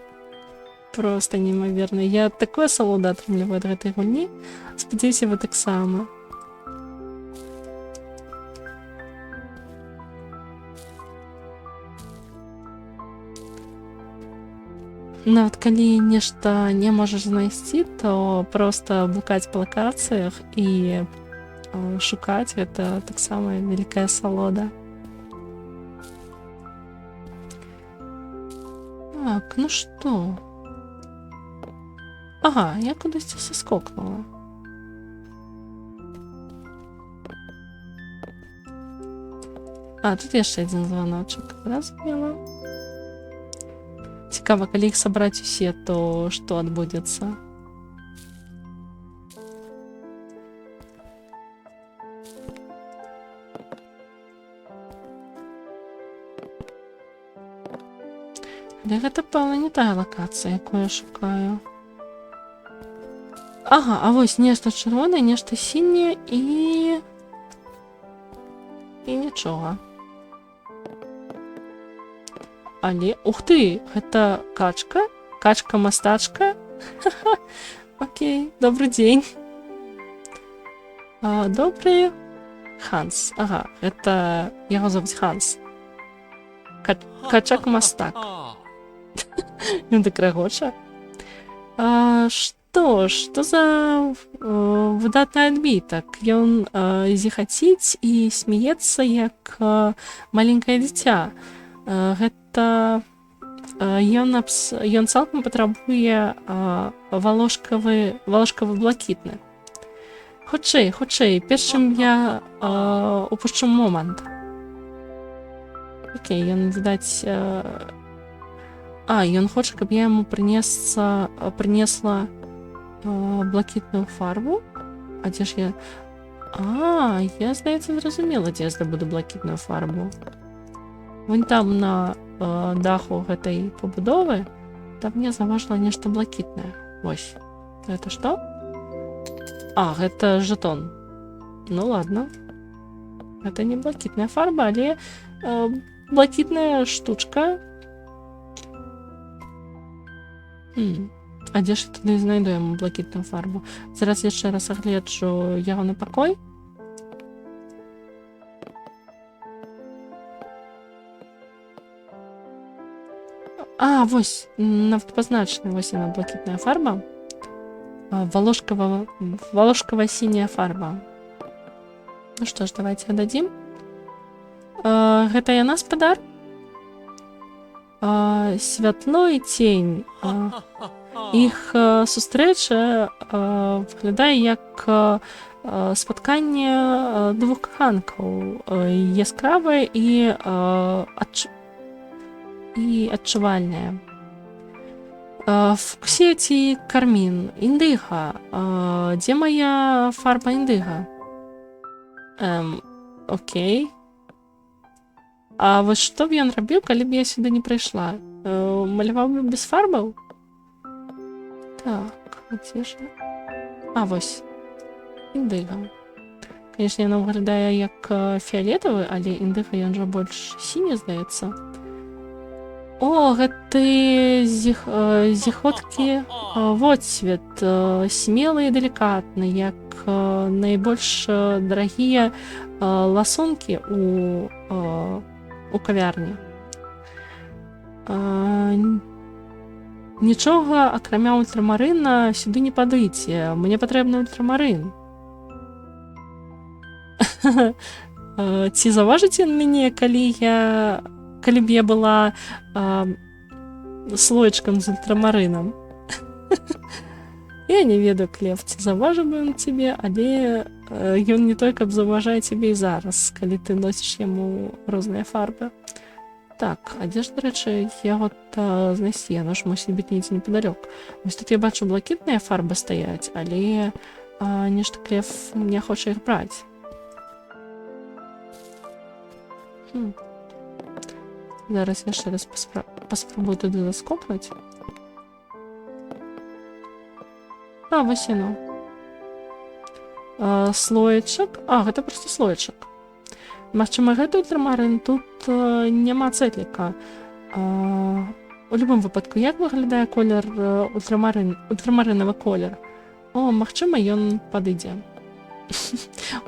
Просто неймаверна. Я такое асалода атрымліваю ад гэтай гульні. Спадзяюся, вы таксама. Нават калі нешта не можаш знайсці, то проста блукаць па лакацыях і шукаць гэта таксама вялікая асалода. Так, ну што? Ага, я кудысьці саскокнула. А, тут яшчэ адзін званочак. Разумела. Цікава, калі іх сабраць усе, то што адбудзецца? Але гэта, пэўна, не тая лакацыя, якую я шукаю. Ага, а вось нешта чырвонае, нешта сіняе і нічога. Але, ух ты, гэта качка? Качка-мастачка? Окей, добрый дзень. Добрый Ханс. Ага, это яго зовут Ханс. Качак-мастак. Ён так рагоча. Што за выдатны адбітак? Ён зіхаціць і смеецца, як маленькае дзіця. Гэта ён цалкам патрабуе валошкавы блакітны. Хутчэй, перш чым я упушчу момант. Окей, ён, відаць... ён хоча, каб я яму прынесла блакітную фарбу. А дзе ж я... я, здаецца, зразумела, дзе я здабуду блакітную фарбу. Вон там на даху гэтай пабудовы там мне заўважыла нешта блакітнае. Вось. Гэта што? Гэта жетон. Ну ладно. Гэта не блакітная фарба, але блакітная штучка. А дзе ж тады знайду яму блакітную фарбу? Зараз яшчэ раз агледжу ягоны пакой. Вось, нават пазначана, вось яна, блакітная фарба. Валошкавая сіняя фарба. Ну што ж, давайте аддадзім. Гэта яна, спадар? Святло і цень. Іх сустрэча выглядае як спатканне двух каханкаў. Яскравае і адчувальная. Фуксія ці кармін? Індыга. Дзе моя фарба індыга? Окей. А вось што б ён рабіў, калі б я сюды не прыйшла? Маляваў бы без фарбаў? Так, дзе ж? Вось. Індыга. Канешне, яна выглядае як фіолетавы, але індыга ён жа больш сіні, здаецца. Гэты зіхоткі водсвет, смелы і далікатны, як найбольш дарагія ласункі у кавярні. Нічога, акрамя ультрамарына, сюды не падыце. Мне патрэбны ультрамарын. Ці заўважыце мяне, калі б я была слоечкам з ультрамарынам? Я не ведаю, Клев, ці заўважыў бы ён цябе, але ён не той, каб заўважае цябе і зараз, калі ты носіш яму розныя фарбы. Так, а дзе ж, дарэчы, яго знайсці? Яно ж мусіць быць недзе непадалёк. Вось тут я бачу блакітныя фарбы стаяць, але нешта Клев не хоча іх браць. Зараз яшчэ раз паспрабую туды заскокнуць. Вось яно. слоечак. Гэта проста слоечак. Магчыма, гэта ультрамарын, тут няма цэтліка. У любым выпадку, як выглядае колер ультрамарынавы колер? Магчыма, ён падыдзе.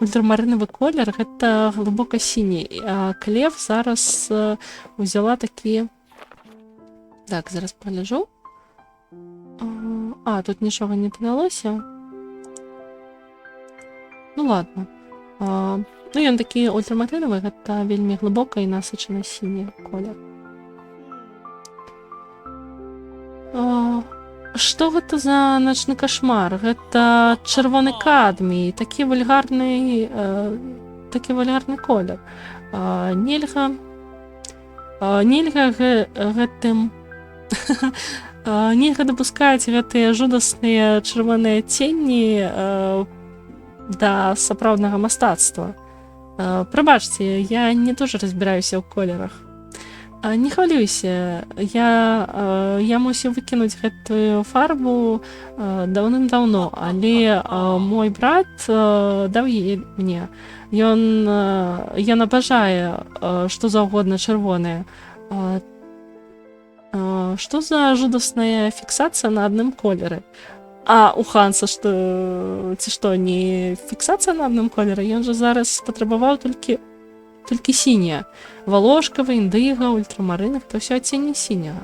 Ультрамарынавы колер гэта глыбока сіні. Клев зараз узяла такі... Так, зараз пагляджу. Тут нічога не дадалося. Ну ладно. Ён такі ультрамарынавы, гэта вельмі глыбока і насычана сіні колер. Што гэта за начны кашмар? Гэта чырвоны кадмій, такі вульгарны колер. Нельга гэтым... Нельга дапускаць гэтыя жудасныя чырвоныя ценні да сапраўднага мастацтва. Прабачце, я не дуже разбіраюся ў колерах. Не хвалюйся, я мусіў выкінуць гэтую фарбу даўным-даўно, але мой брат даў яе мне. Ён абажае што заўгодна чырвонае. Што за жудасная фіксацыя на адным колеры? У Ханса ці што, не фіксацыя на адным колеры? Ён жа зараз патрабаваў толькі сіняе. Валошкавы, індыга, ультрамарын, гэта ўсё адценне сіняга.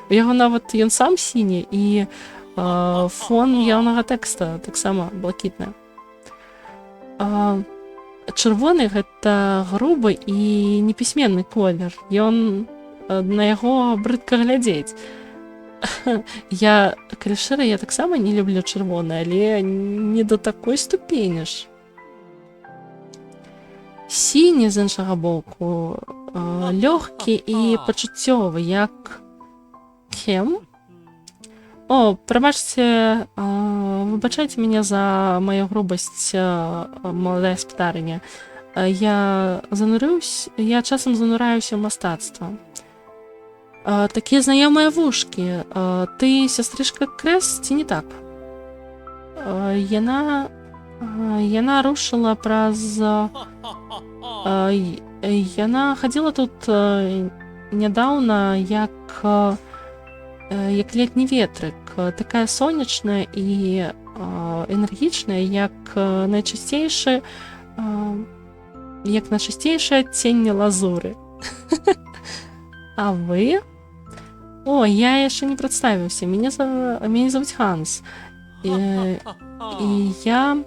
У яго нават ён сам сіні, і фон яўнага тэкста таксама блакітны. Чырвоны гэта грубы і непісьменны колер. На яго брыдка глядзець. Калі шчыра, я таксама не люблю чырвоны, але не да такой ступені ж. Сіні, з іншага боку, лёгкі і пачуццёвы, як кем? Прабачце, выбачайце мяне за маю грубасць, маладая спадарыня. Я часам занураюся ў мастацтва. Такія знаёмыя вушкі. Ты сястрычка Крэс, ці не так? Яна рушыла праз... Яна хадзіла тут нядаўна, як летні ветрык. Такая сонечная і энергічная, як найчасцейшае адценне лазуры. А вы? Я яшчэ не прадставіўся. Мяне зовут Ханс. І я...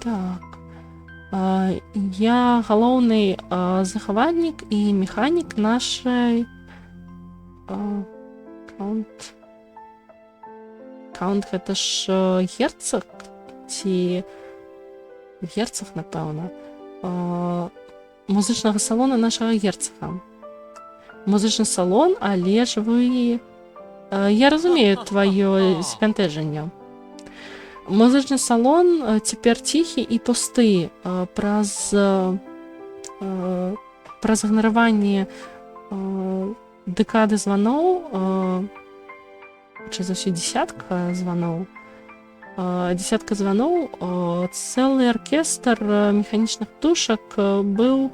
Так... Я галоўны захавальнік і механік нашай... Каунт гэта ж герцаг? Ці... Герцаг, напэўна. Музычнага салона нашага герцага. Музычны салон, але ж вы... Я разумею тваё збянтэжанне. Музычны салон цяпер ціхі і пусты праз ігнараванне дэкады званоў, хутчэй за ўсё дзесятка званоў, цэлы аркестр механічных птушак быў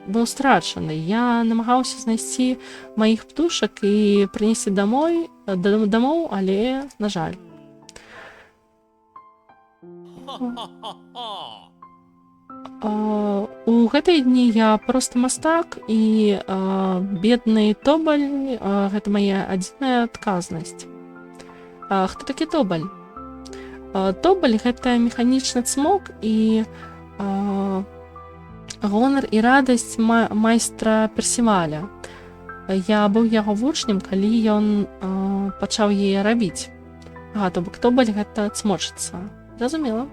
страчаны. Я намагаўся знайсці маіх птушак і прынесці дамоў, але, на жаль. У гэтыя дні я проста мастак, і бедны Тобаль — гэта мая адзіная адказнасць. Хто такі Тобаль? Тобаль — гэта механічны цмок і гонар і радасць майстра Персіваля. Я быў яго вучнем, калі ён пачаў яе рабіць. То бок Тобаль — гэта цмочыцца. Разумела.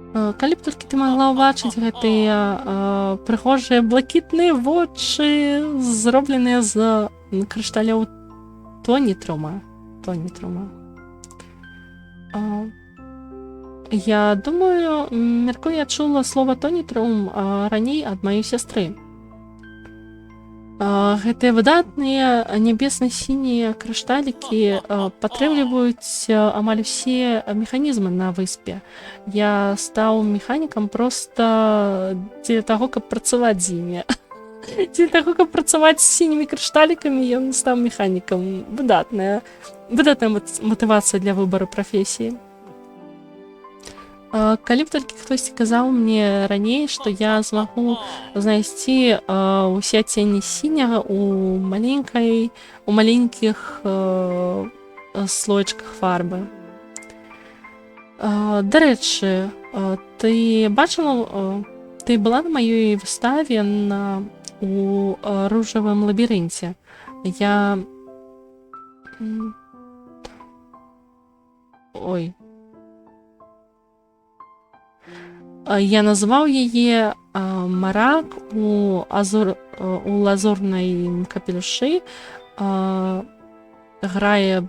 Калі б толькі ты магла ўбачыць гэтыя прыгожыя блакітныя вочы, зробленыя з крышталяў тонітрума. Я думаю, мяркую, я чула слова тонітрум раней ад маёй сястры. Гэтыя выдатныя нябесна-сінія крышталікі падтрымліваюць амаль усе механізмы на выспе. Я стаў механікам проста дзеля таго, каб працаваць з імі. Дзеля таго, каб працаваць з сінімі крышталікамі, ён стаў механікам. Выдатная матывацыя для выбару прафесіі. Калі б толькі хтосьці казаў мне раней, што я змагу знайсці ўсе адценні сіняга ў маленькіх слоечках фарбы. Дарэчы, ты бачыла, ты была на маёй выставе у ружавым лабірынце. Я назваў яе марак у лазурнай капелюшы, грае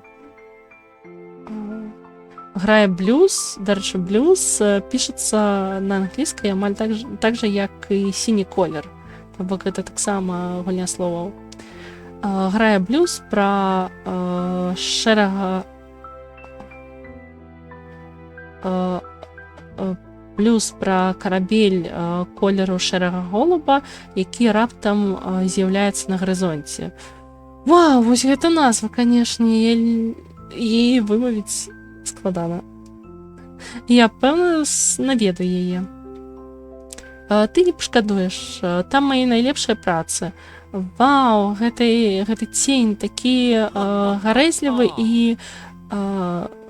блюз. Дарэчы, блюз пішацца на англійскай амаль так жа, як і сіні колер. Бо гэта таксама гульня словаў. Грае блюз пра шэрага блюз пра карабель колеру шэрага голуба, які раптам з'яўляецца на гарызонце. Вау, вось гэта назва, канешне, і вымавіць складана. Я, пэўна, наведаю яе. Ты не пашкадуеш, там мае найлепшыя працы. Вау, гэты цень такі гарэзлівы і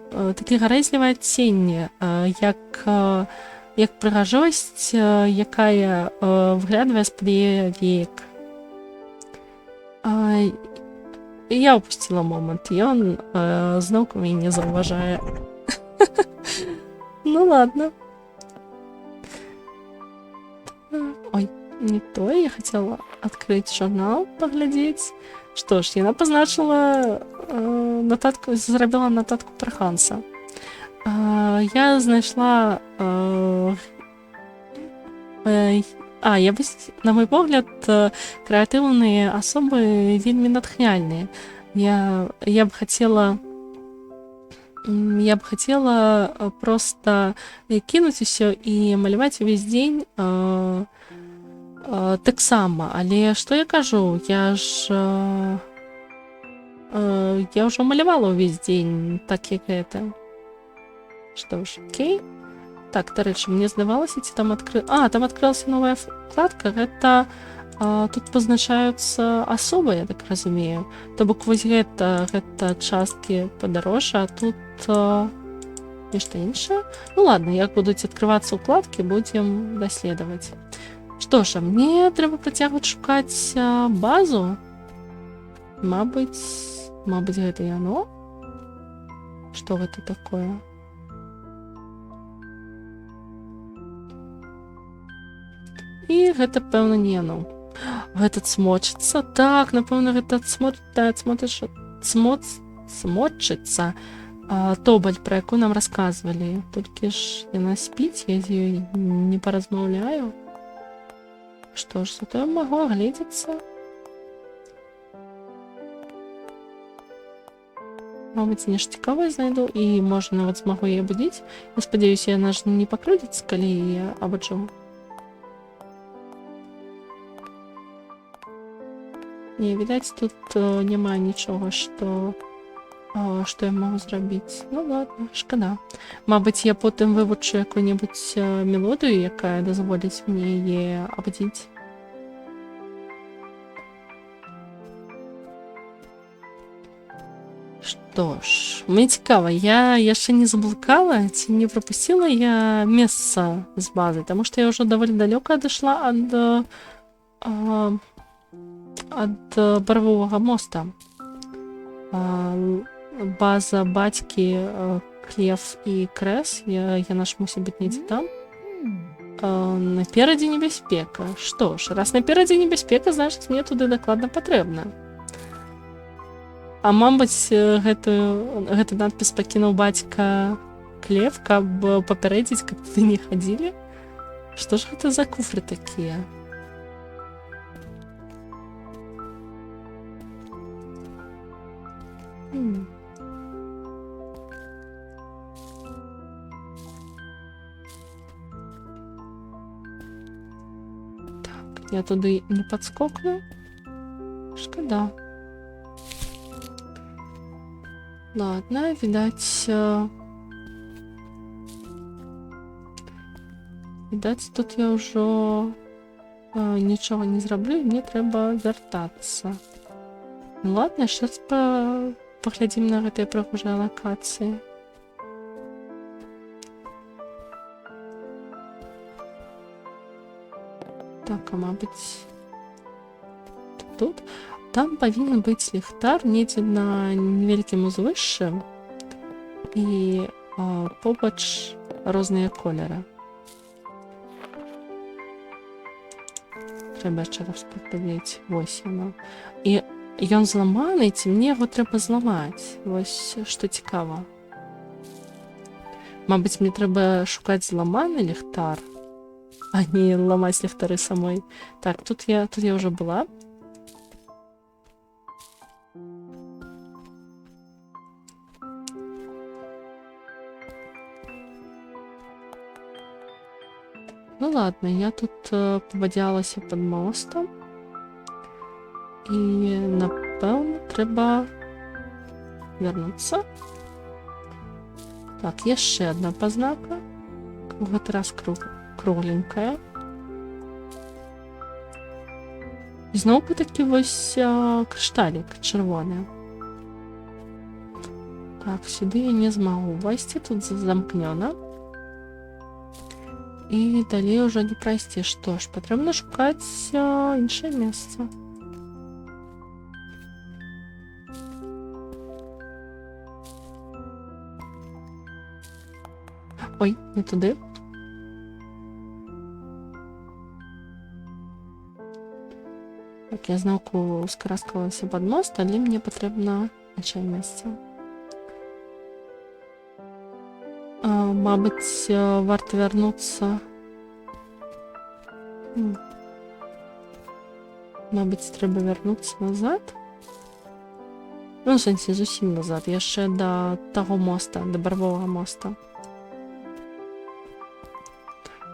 такі гарэзлівае адценне, як прыгажосць, якая выглядвае з-пад яе веек. Я упусціла момант, ён зноўку мяне заўважае. Ну ладно. Ой, не тое, я хацела адкрыць журнал, паглядзець. Што ж, яна пазначыла нататку, зрабіла нататку пра Ханса. Я знайшла... на мой погляд, крэатыўныя асобы вельмі натхняльныя. Я б хацела проста кінуць усё і маляваць увесь дзень таксама. Але што я кажу? Я ўжо малявала ўвесь дзень, так як гэта. Што ж, окей. Так, дарэчы, мне здавалася, ці там там адкрылася новая вкладка. Гэта тут пазначаюцца асобы, я так разумею. То бок вось гэта часткі падарожжа, а тут нешта іншае. Ну ладно, як будуць адкрывацца ўкладкі, будзем даследаваць. Што ж, мне трэба працягваць шукаць базу. Мабыць, гэта яно? Што гэта такое? І гэта, пэўна, не яно. Гэта цмочыцца. Так, напэўна, гэта цмочыцца. Тобаль, пра якую нам расказвалі. Толькі ж яна спіць, я з ёй не паразмаўляю. Што ж, зато я магу агледзецца. Мабыць, нешта цікавае знайду, і, можа, нават змагу яе будзіць. Я спадзяюся, яна ж не пакрыўдзіцца, калі я абуджу. Не, відаць, тут няма нічога, што я магу зрабіць. Ну ладно, шкада. Мабыць, я потым вывучу якую-небудзь мелодыю, якая дазволіць мне яе абудзіць. Што ж, мне цікава, я яшчэ не заблукала, ці не прапусціла я месца з базы, таму што я ўжо даволі далёка адышла ад баравога моста. База бацькі Клев і Крэс, яна ж мусіць быць недзе там. Наперадзе небяспека. Што ж, раз наперадзе небяспека, значыць, мне туды дакладна патрэбна. А мабыць, гэты надпіс пакінуў бацька Клев, каб папярэдзіць, каб туды не хадзілі? Што ж гэта за куфры такія? Я туди не підскокну. Шкода. Ладно, видать... Видать, тут я вже нічого не зроблю, і мені треба вертатися. Ну ладно, зараз поглядим на гэтай прохожай локації. Так, а мабуть... Тут? Там павінен быць ліхтар недзе на невялікім узвышшы і побач розныя колеры. Трэба яшчэ раз паглядзець. Вось яно. І ён зламаны, ці мне яго трэба зламаць. Вось што цікава. Мабыць, мне трэба шукаць зламаны ліхтар, а не ламаць ліхтары самой. Так, тут я ўжо была. Ну ладно, я тут повадзялася пад мостом. І, напэўна, трэба вярнуцца. Так, яшчэ адна пазнака. У гэты раз кругленькая. Зноўку такі вось крышталік чырвоны. Так, сюды я не змагу ўвайсці, тут замкнёна. І далей ўжо не прайсці. Што ж, патрэбна шукаць іншае месца. Ой, не туди. Так, я знову скараскалася під мост, але мені потрібно інше місце. Мабуть, варто вернутися. Мабуть, треба вернутися назад. Ну, в сенсі, зовсім назад. Я ще до того моста, до Барвового моста.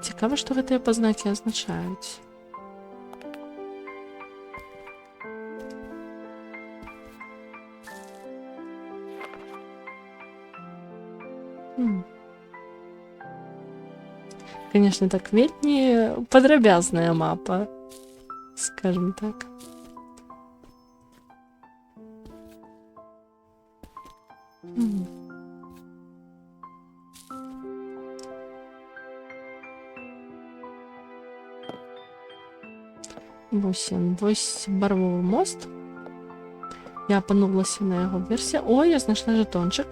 Цікаво, що гэтыя пазнакі азначаюць. Конечно, так вельмі падрабязная мапа, скажем так. Вось Барвовий мост. Я апанулася на яго версію. Ой, я знайшла жетончик.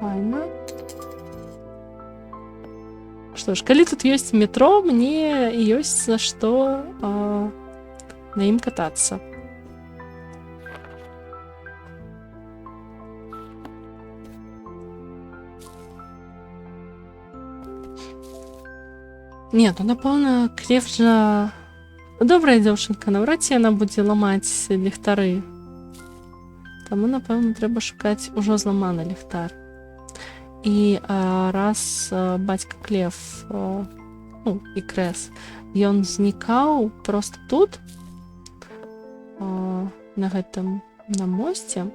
Файна. Што ж, калі тут ёсць метро, мне ёсць за што на ім катацца. Не, ну напэўна, Клев жа добрая дзяўчынка, наўрад ці яна будзе ламаць ліхтары. Таму, напэўна, трэба шукаць ужо зламаны ліхтар. І раз бацька Клев, ну, і Крэс, ён знікаў проста тут, на гэтым, на мосце,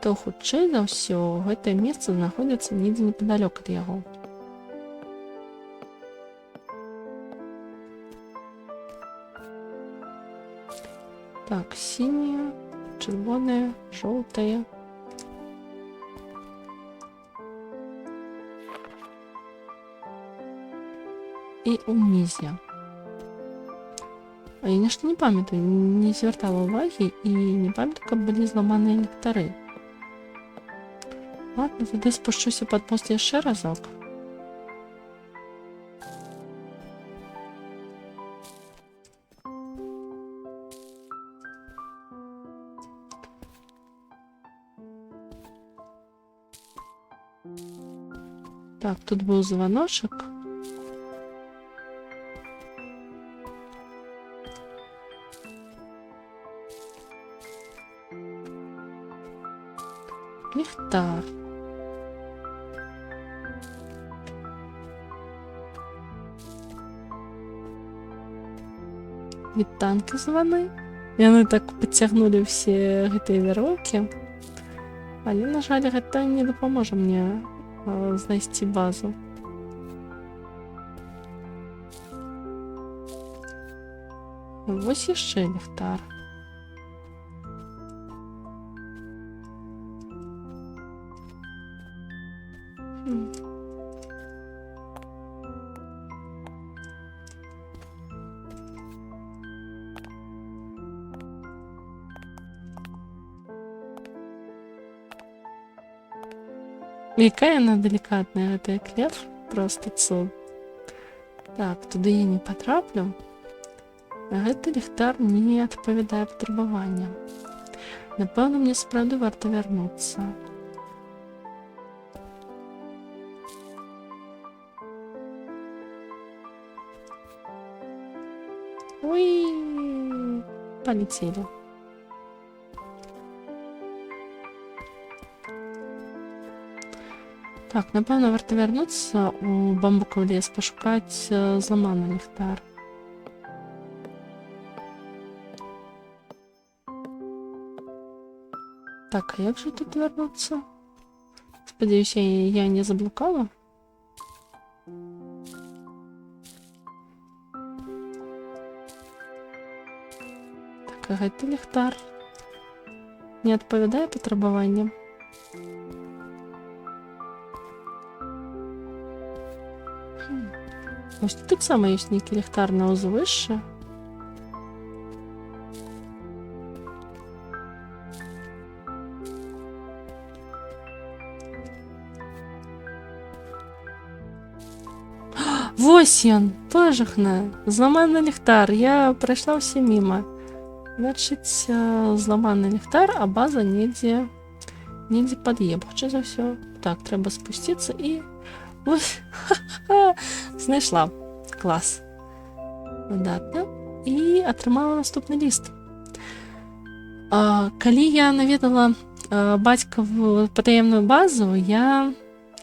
то хутчэй за ўсё гэтае месца знаходзіцца недзе непадалёк ад яго. Так, синие, червоные, желтые. И унізе. А я нешта не памятаю, не звяртала ўвагі і не памятаю, каб былі зламаныя ліхтары. Ладно, тады спушчуся пад мост яшчэ разок. Так, тут быў званочак. Ліхтар. Вітанкі званы. Яны так падцягнулі ўсе гэтыя вяроўкі. Але, на жаль, гэта не дапаможа мне знайсці базу. Вось яшчэ ліхтар. Якая яна далікатная, гэтая клев. Просто цуд. Так, туды я не патраплю. Гэты ліхтар не адпавядае патрабаванням. Напэўна, мне сапраўды варта вярнуцца. Ой, полетели. Так, напэўна, варта вярнуцца у бамбукавы лес, пашукаць зламаны ліхтар. Так, а як же тут вярнуцца? Спадзяюся, я не заблукала? Так, а гэты ліхтар не адпавядае патрабаванням? Ось тут таксама ёсць нейкі ліхтар на ўзвышшы. Вось ён, пажахна, зламаны ліхтар. Я прайшла ўсе міма. Значыць, зламаны ліхтар, а база недзе пад'ем. Хутчэй за ўсё. Так, трэба спусціцца і... Ось, знайшла. Клас. Выдатна. І атрымала наступны ліст. Калі я наведала бацькаву патаемную базу, я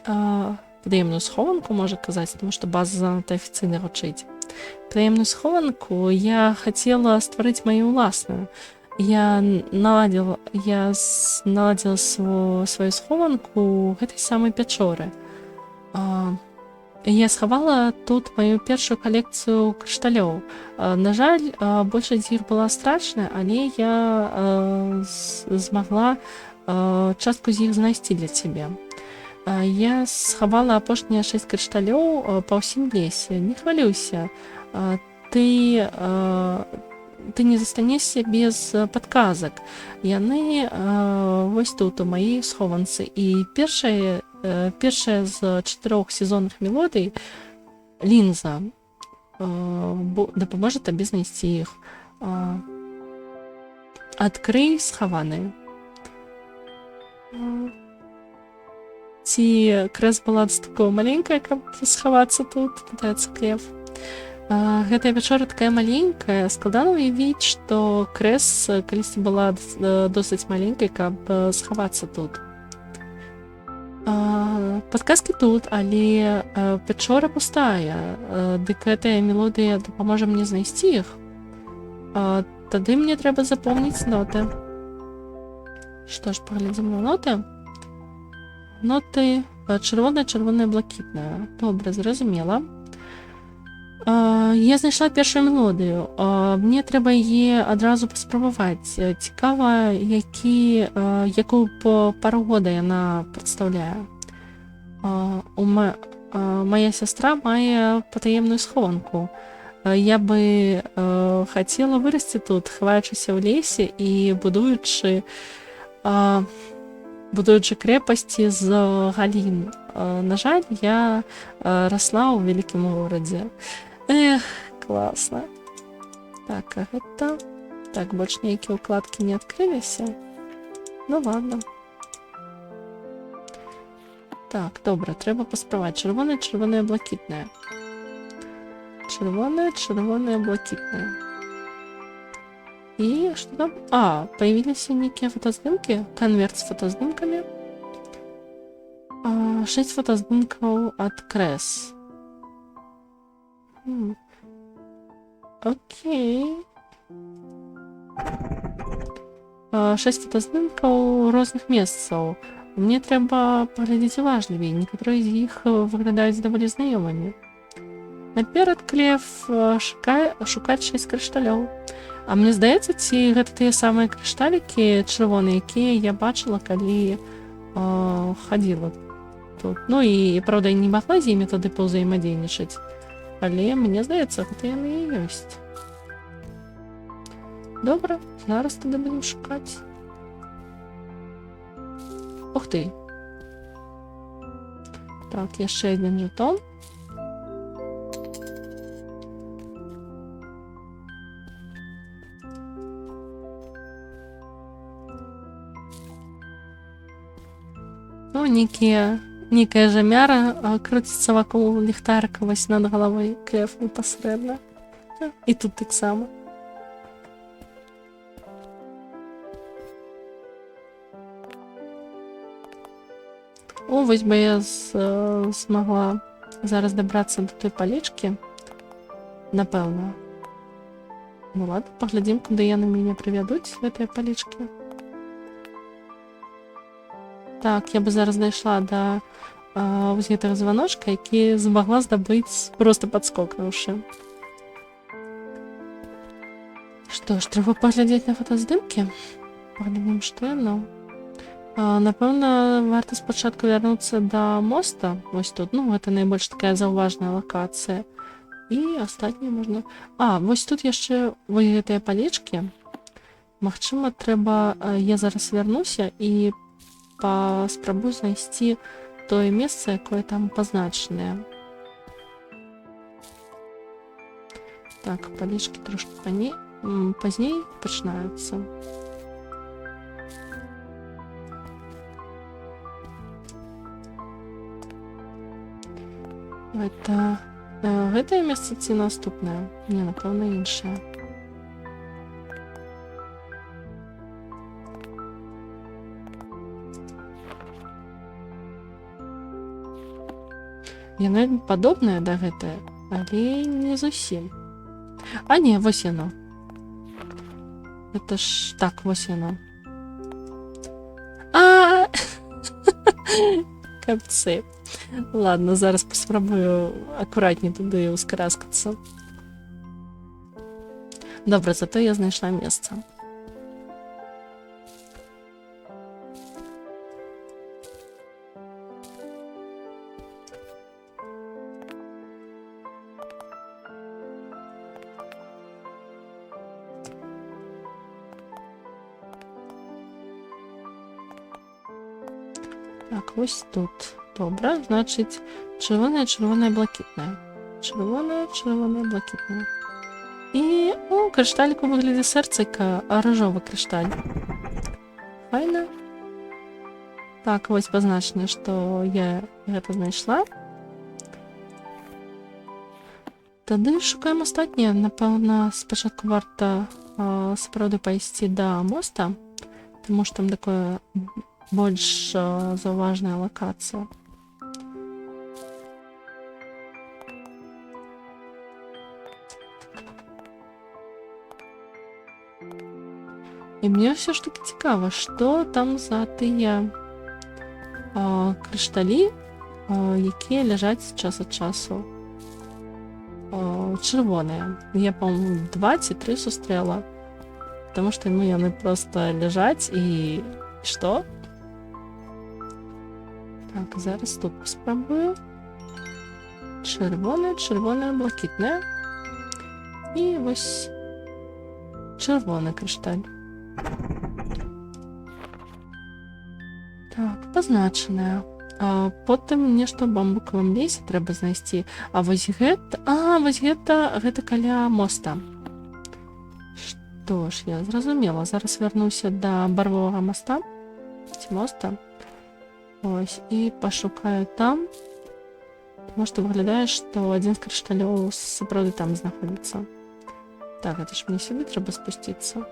патаемную схованку, можа казаць, тому што база занята афіцыйна гучыць. Патаемную схованку я хацела стварыць маю ўласную. Я наладзіла сваю схованку ў гэтай самай пячоры. Я схавала тут маю першую калекцыю крышталёў. На жаль, большасць з іх была страчная, але я змагла частку з іх знайсці для цябе. Я схавала апошнія 6 крышталёў па ўсім лесе. Не хвалюйся, ты не застанешся без падказак. Яны вось тут у маёй схованцы. І першая з 4 сезонных мелодый, лінза, дапаможа табе знайсці іх. Адкрый схаваныя. Ці крэс была такая маленькая, каб схавацца тут, пытаецца клев. Гэтая пячора такая маленькая, складана уявіць, што крэс калісьці была досыць маленькай, каб схавацца тут. Падказкі тут, але пячора пустая, дык гэтая мелодыя дапаможа мне знайсці іх. Тады мне трэба запомніць ноты. Што ж, паглядзім на ноты. Ноты чырвоная, чырвоная, блакітная. Добра, зразумела. Я знайшла першую мелодыю. Мне трэба яе адразу паспрабаваць. Цікава, якую пару года яна прадстаўляе. Моя сястра мае патаемную схованку. Я бы хацела вырасці тут, хаваючыся ў лесе і будуючы крэпасці з галін. На жаль, я расла ў вялікім горадзе. Эх, класна. Так, а гэта... Так, больш нейкія ўкладкі не адкрыліся. Ну ладно. Так, добра, трэба паспрабаваць. Чырвоная, чырвоная, блакітная. Чырвоная, чырвоная, блакітная. І што там? Паявіліся нейкія фотаздымкі. Канверт з фотаздымкамі. 6 фотаздымкаў ад крэс. Окей. 6 фотаздымкаў розных месцаў. Мне трэба паглядзець уважлівей, некаторыя з іх выглядаюць даволі знаёмымі. Наперад Клев шукаць 6 крышталёў. А мне здаецца, ці гэта тыя самыя крышталікі чырвоныя, якія я бачыла, калі хадзіла тут. Ну і, праўда, не магла з імі тады паўзаемадзейнічаць. Але мне здаецца, гэта яны і ёсць. Добра, зараз тады будзем шукаць. Ух ты! Так, яшчэ адзін жетон. Ну, некая жамяра круціцца вакол ліхтарыка вось над галавой Клев непасрэдна. І тут таксама. О, вось бы я змагла зараз дабрацца да той палічкі. Напэўна. Ну ладно, паглядзім, куды яны мяне прывядуць, гэтыя палічкі. Так, я бы зараз дайшла да вось гэтага званочка, які змагла здабыць проста падскокнуўшы. Што ж, трэба паглядзець на фотаздымкі. Паглядзім, што яно. Напэўна, варта спачатку вярнуцца да моста. Вось тут, ну, гэта найбольш такая заўважная лакацыя. І астатняе можна... вось тут яшчэ вось гэтыя палічкі. Магчыма, трэба... Я зараз вярнуся і паспрабую знайсці тое месца, якое там пазначанае. Так, палічкі трошки пазней пачынаюцца. Гэтае месца ці наступнае? Не, напэўна, іншае. Яно падобнае да гэтае, але не зусім. Не, вось яно. Гэта ж так, вось яно. Капцы. Ладно, зараз паспрабую акуратней туды ўскараскацца. Добра, зато я знайшла месца. Так, вось тут. Добра, значыць, чырвонае, чырвонае, блакітнае. Чырвонае, чырвонае, блакітнае. І, крышталік у выглядзе сэрцыка, ружовы крышталь. Файна. Так, вось пазначана, што я гэта знайшла. Тады шукаем астатняе. Напэўна, спачатку варта сапраўды пайсці да моста, таму што там такое больш заўважная лакацыя. І мне ўсё ж таки цікава, што там за тыя крышталі, якія ляжаць час ад часу. Чырвоныя. Я, па-моему, 2 ці 3 сустрэла. Таму што яны проста ляжаць і што? Так, зараз тут паспрабую. Чырвонае, чырвонае, блакітнае. І вось чырвоны крышталь. Так, пазначанае. Потым нешта ў бамбукавым лесе трэба знайсці. Вось гэта... вось гэта каля моста. Што ж, я зразумела. Зараз вярнуся да барвовага моста. Ці моста. Ось, і пашукаю там. Таму што выглядае, што адзін з крышталёў сапраўды там знаходзіцца. Так, гэта ж мне сюды трэба спусціцца.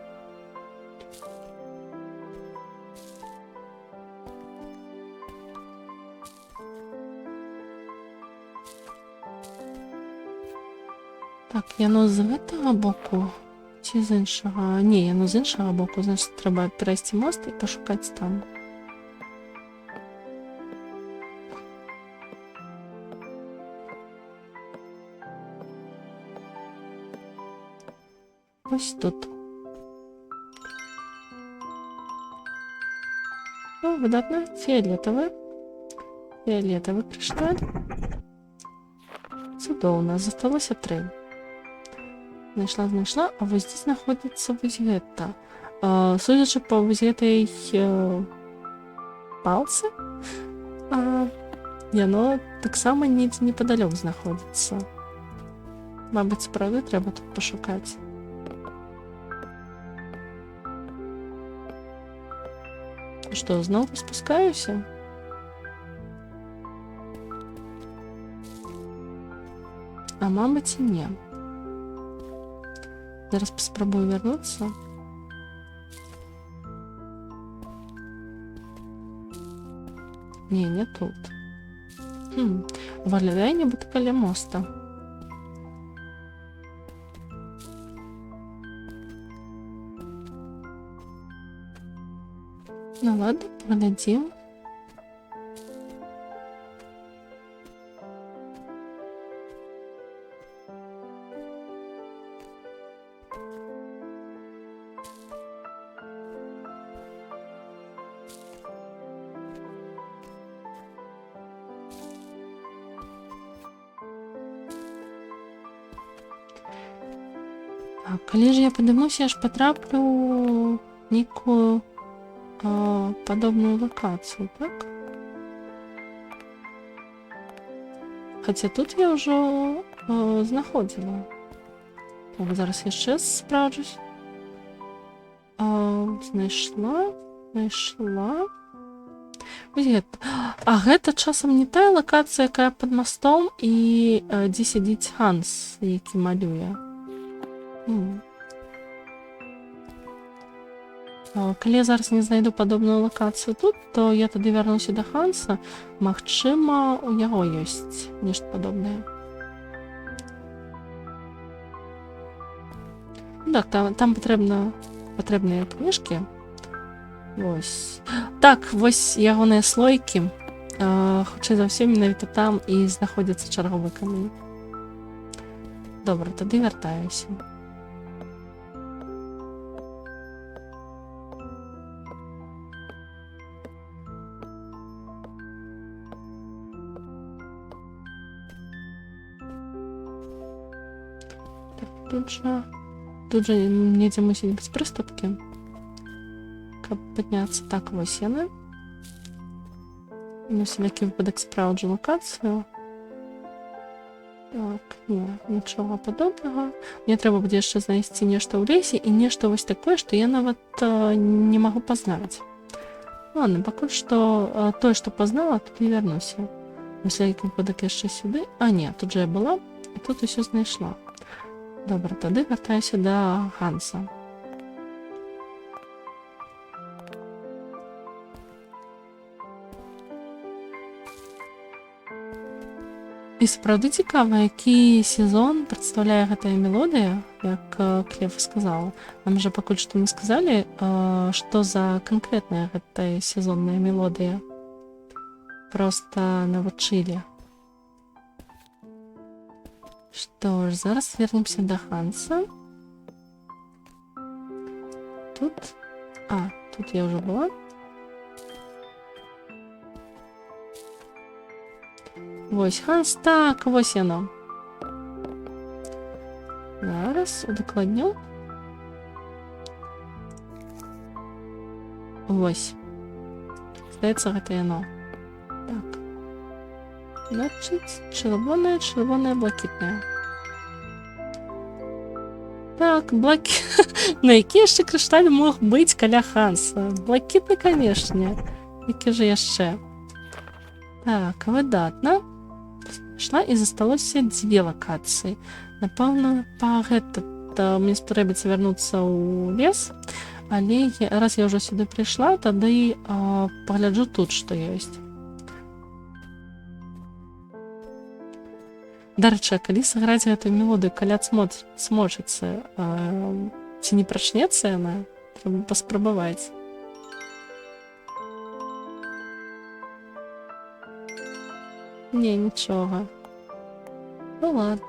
Так, яно з гэтага боку. Ці з іншага? Не, яно з іншага боку, значить, треба перайсці мост і пашукаць там. Ось тут. О, выдатна. Фіолетовый. Фіолетовый крышталь. Цудоўна. Засталося 3. Знайшла. А вось здесь знаходзіцца вось гэта. Судзячы па вось гэтай палцы, яно таксама недзе непадалёк знаходзіцца. Мабыць, сапраўды трэба тут пашукаць. Што, зноў спускаюся? А мабыць, і не. Зараз паспрабую вярнуцца. Не тут. Выглядае нібыта каля моста. Ну ладно, паглядзім. Калі ж я падымуся, я ж патраплю нейкую падобную лакацыю, так? Хаця тут я ўжо знаходзіла. Так, зараз яшчэ спраўджусь. Знайшла. Вось гэта. А гэта часам не тая лакацыя, якая пад мастом і дзе сядзіць Ханс, які малюе. Калі я зараз не знайду падобную лакацыю тут, то я тады вярнуся да Ханса. Магчыма, у яго ёсць нешта падобнае. Так, там патрэбныя кніжкі. Вось. Так, вось ягоныя слойкі. Хутчэй за ўсё, менавіта там і знаходзіцца чарговы камень. Добра, тады вяртаюся. Тут жа недзе мусіць быць прыступкі, каб падняцца. Так, вось яны. На всякі выпадак спраўджу лакацыю. Так, не, нічога падобнага. Мне трэба будзе яшчэ знайсці нешта ў лесе і нешта вось такое, што я нават не магу пазнаць. Ладно, пакуль што тое, што пазнала, тут і вярнуся. На всякі выпадак яшчэ сюды. А, не, тут жа я была, і тут усё знайшла. Добра, тады вяртаюся да Ханса. І сапраўды цікава, які сезон прадстаўляе гэтая мелодыя, як Клев сказаў. Нам жа пакуль што не сказалі, што за канкрэтная гэтая сезонная мелодыя. Проста навучылі. Што ж, зараз вернемся да Ханса. Тут я ўжо была. Вось Ханс, так, вось яно. Зараз удакладню. Вось. Здаецца, гэта яно. Так. Значыць, чырвонае, блакітнае. Так, Ну, які яшчэ крышталь мог быць каля Ханса? Блакітны, канешне. Які ж яшчэ? Так, выдатна. Шла і засталося 2 лакацыі. Напэўна, па гэта мне спатрэбіцца вярнуцца ў лес, але раз я ўжо сюды прыйшла, тады пагляджу тут, што ёсць. Дарэчы, калі сыграць гэтую мелодыю каля смочыцы, Ці не прачнецца яна? Трэба паспрабаваць. Не, нічога. Ну ладно.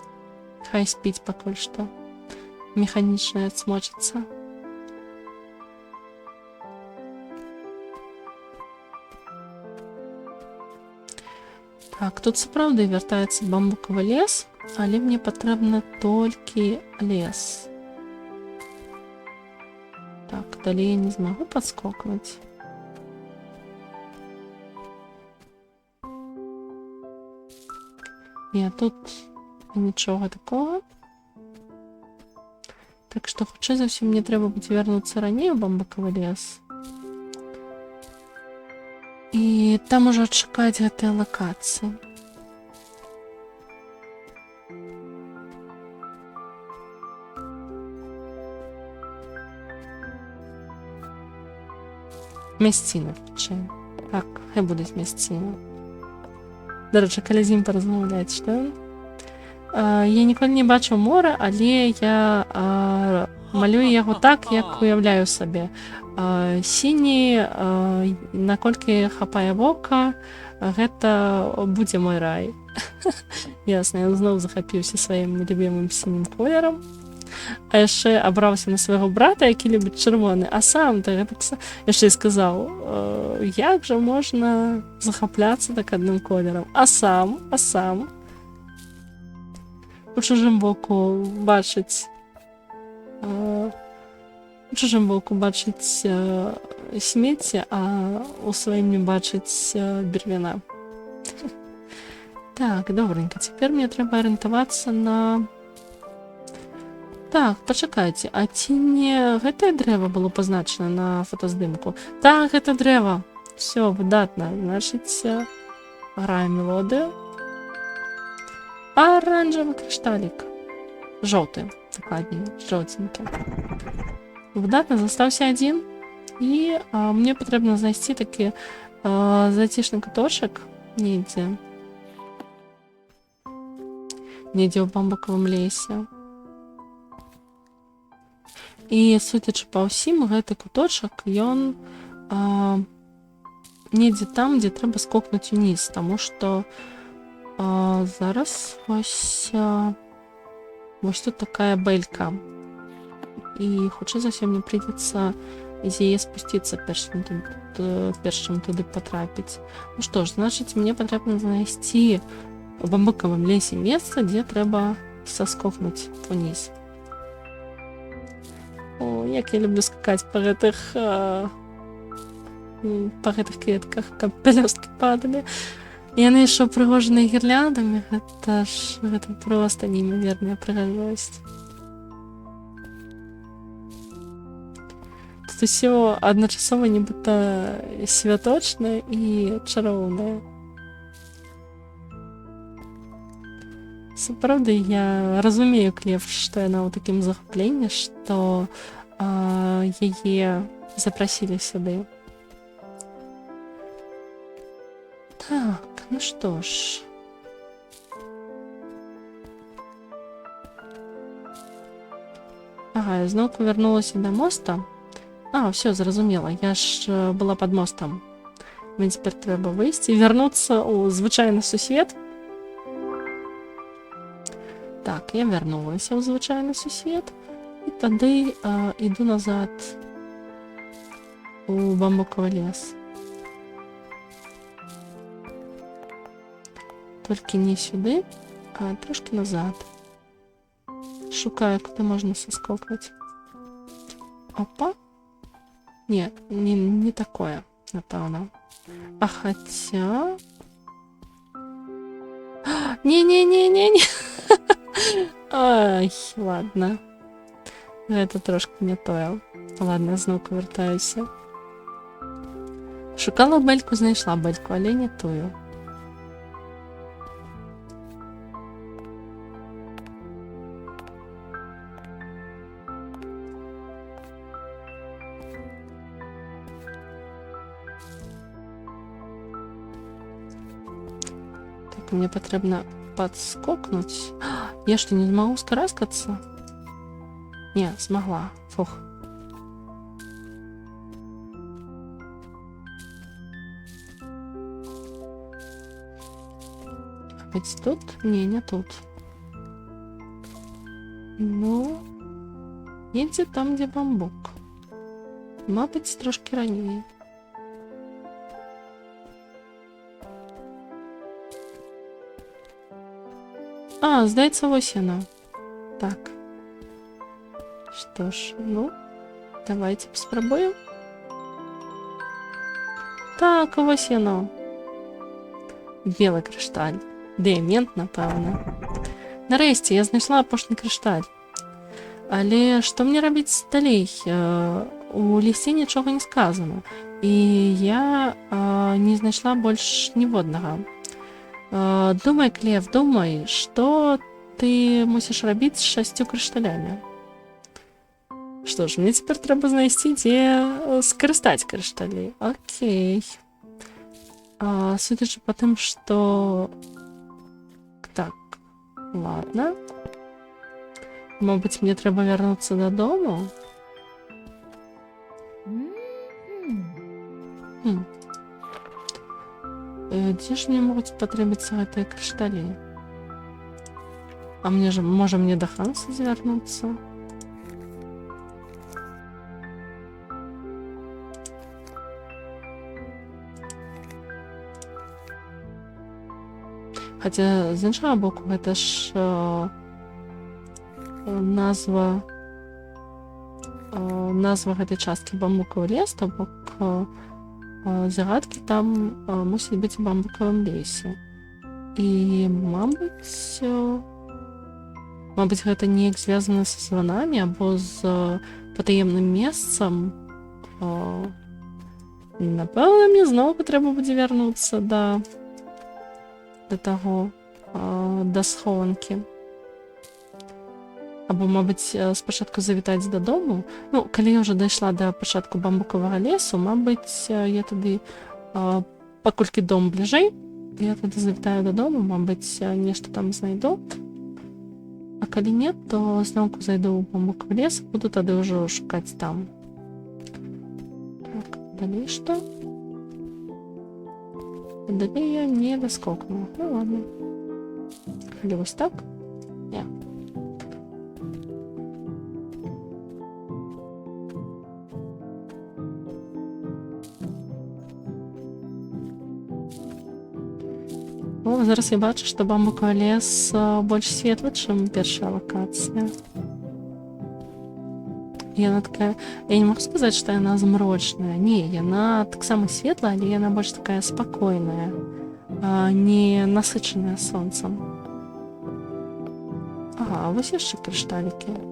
Хай спіць пакуль што. Механічна адсмочыцца. Так, тут сапраўды вяртаецца бамбукавы лес, але мне патрэбна толькі лес. Так, далей я не змагу падскокнуць. Не, тут нічога такога. Так што, хутчэй за ўсё, мне трэба будзе вярнуцца раней у бамбукавы лес. І там ужо чакаць гэтыя лакацыі. Мясціна, хутчэй. Так, хай будуць мясціны. Дарэчы, калі з ім паразмаўляць, што? Я ніколі не бачыў мора, але я малюю яго так, як уяўляю сабе. Сіні, наколькі хапае вока, гэта будзе мой рай. Ясна, ён зноў захапіўся сваім любімым сінім колерам. А яшчэ абраўся на свайго брата, які любіць чырвоны. А сам яшчэ і сказаў, як жа можна захапляцца так адным колерам. А сам у чужым боку бачыць смецце, а у сваім не бачыць бервіна. Так, добренька. Цяпер мне трэба арыентавацца на... Так, пачакайце, а ці не гэтае дрэва было пазначана на фотаздымку? Так, гэта дрэва. Всё, выдатна. Значыць, граем мелодыю. Аранжавы крышталік. Жоўты, дакладней, жоўценькі. Выдатна, застаўся адзін. І мне патрэбна знайсці такі зацішны куточак недзе. Недзе ў бамбукавым лесе. І, судзячы па ўсім, гэты куточак, ён недзе там, дзе трэба скокнуць уніз, таму што зараз вось тут такая бэлька. І хутчэй за ўсё мне прыйдзецца з яе спусціцца, перш чым туды патрапіць. Ну што ж, значыць, мне патрэбна знайсці у бамбукавым лесе месца, дзе трэба саскокнуць уніз. О, як я люблю скакаць па гэтых кветках, каб пялёсткі падалі. Яны яшчэ ўпрыгожаныя гірляндамі, гэта проста неймаверная прыгажосць. Тут усё адначасова нібыта святочнае і чароўнае. Сапраўды, я разумею Клеф, што яна ў такім захапленні, што яе запрасілі сюды. Так, ну што ж. Ага, я зноўку вярнулася да моста. Ўсё, зразумела, я ж была пад мостам. Мне цяпер трэба выйсці і вярнуцца ў звычайны сусвет. Так, я вярнулася ў звычайны сусвет. І тады іду назад у бамбукавы лес. Толькі не сюды, а трошки назад. Шукаю, куды можна саскокнуць. Опа. Не такое, напэўна. А хаця... Не. Ай, ладно. Гэта трошки не тое. Ладно, зноўку вяртаюся. Шукала бэльку, знайшла бэльку, але не тую. Так, мне патрэбна падскокнуць. Я што, не змагу скараскацца? Не, смогла. Фух. Ведь тут? Не тут. Ну, едзе там, де бамбук. Мабуть, трошки раніше. А, здається, ось воно. Так. Что ж, ну, давайте спробуємо. Так, ось воно. Білий кришталь. Діамент, напевно. Нарешті, я знайшла апошній кришталь. Але що мені робити далі? У лісі нічого не сказано. І я не знайшла більш ніводного. Думай, Клев, думай, що ти мусиш робити з 6 кришталями? Що ж, мені тепер треба знайти, де скористати кришталі. Окей. Судячи по тим, що... Так, ладно. Мабуть, мені треба вернутися додому. Де ж мені можуть потребуватися ці кришталі? А мне же, може мені до Ханса звернутися? Хотя, з іншого боку, це ж назва гэтай часткі бамбуковый лес, то бок загадкі там мусить быць у бамбуковым лесе. І, мабыць, гэта неяк звязана са званамі або з патаемным месцам. Напэўна, мне зноў трэба будзе вярнуцца да схованкі. Або, мабыць, спачатку завітаць дадому. Ну, калі я ўжо дайшла да пачатку бамбуковага лесу, мабыць, я тады, паколькі дом бліжэй, я тады завітаю дадому, мабыць, нешта там знайду. А калі нет, то зноўку зайду ў бамбуковы лес, буду тады ўжо шукаць там. Так, далей што? Далей я не даскокну. Ну ладно. Или вось так? Не. О, зараз я бачу, што бамбуковы лес больш светлы, чым першая лакацыя. Яна такая... Я не могу сказаць, што яна змрочная. Не, яна таксама светлая, але яна больш такая спакойная, не насычаная сонцам. Ага, вось яшчэ крышталікі.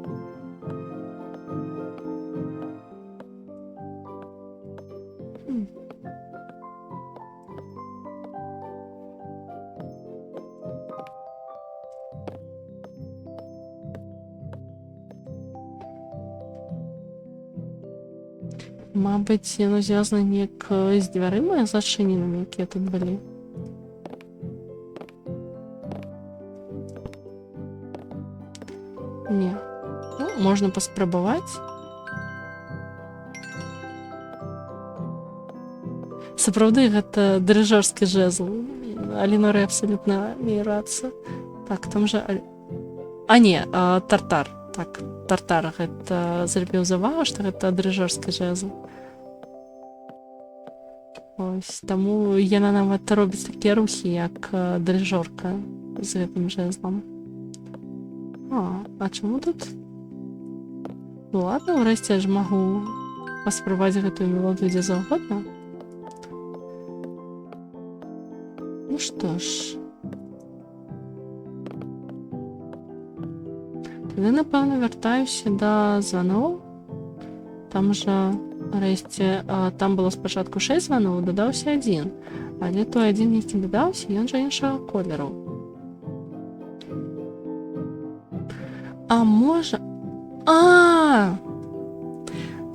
Мабыць, яно звязана неяк з дзвярыма зачыненымі, якія тут былі. Не. Ну, можна паспрабаваць. Сапраўды, гэта дырыжорскі жэзл. Аліноры абсалютна мее рацыя. Так, там жа... А не, тартар. Так, тартар гэта зрабіў завагу, што гэта дырыжорскі жэзл. Ось, таму яна нават робіць такія рухі, як дырыжорка з гэтым жэзлам. А чаму тут? Ну ладно, ўрэшце я ж магу паспрабаваць гэтую мелодыю дзе заўгодна. Ну што ж. Тады, напэўна, вяртаюся да званоў. Там жа, рэшце, там было спачатку 6 званоў, дадаўся 1. Але той адзін, які дадаўся, ён жа іншага колеру. А можа...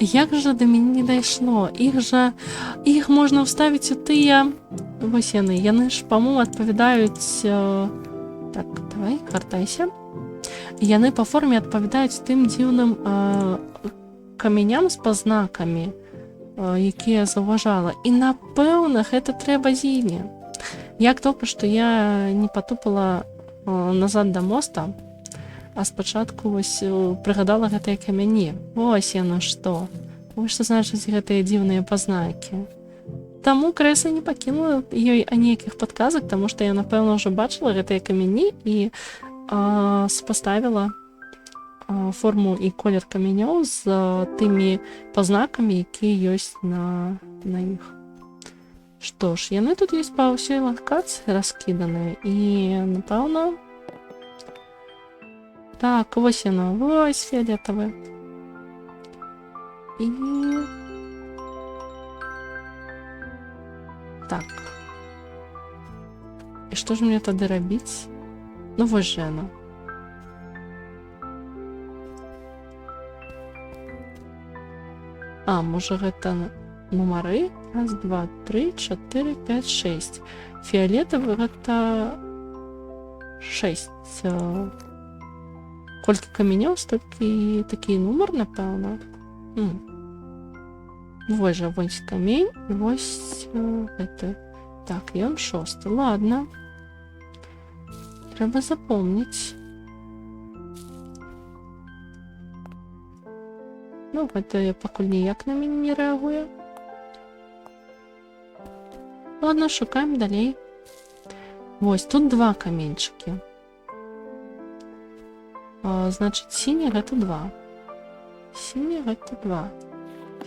Як жа да мяне не дайшло? Іх можна ўставіць у тыя... Вось яны ж, па-моему, адпавядаюць... Так, давай, вяртайся. І яны па форме адпавядаюць тым дзіўным камяням з пазнакамі, якія я заўважала. І, напэўна, гэта трэба Зіне. Як добра, што я не патупала назад да моста, а спачатку вось прыгадала гэтыя камяні. Вось яно што. Вось што значыць гэтыя дзіўныя пазнакі. Таму Крэса не пакінула ёй аніякіх падказак, таму што я, напэўна, ўжо бачыла гэтыя камяні і супаставіла форму і колер камянёў з тымі пазнакамі, якія ёсць на іх. Што ж, яны тут ёсць па ўсёй лакацыі раскіданыя і, напэўна, так, вось яно, вось фіолетавы. І... так. І што ж мне тады рабіць? Ну, вось жа яно. Можа гэта нумары? Раз, два, тры, чатыры, пяць, шэсць. Фіолетавы гэта 6. Колькі камянёў, столькі такі нумар, напэўна. Вось жа, вось камень, вось гэты. Так, ён 6. Ладно. Трэба запомніць. Ну, гэта я пакуль ніяк на мяне не рэагуе. Ладно, шукаем далей. Вось, тут 2 каменьчыкі. Значыць, сіні гэта 2. Сіні гэта 2.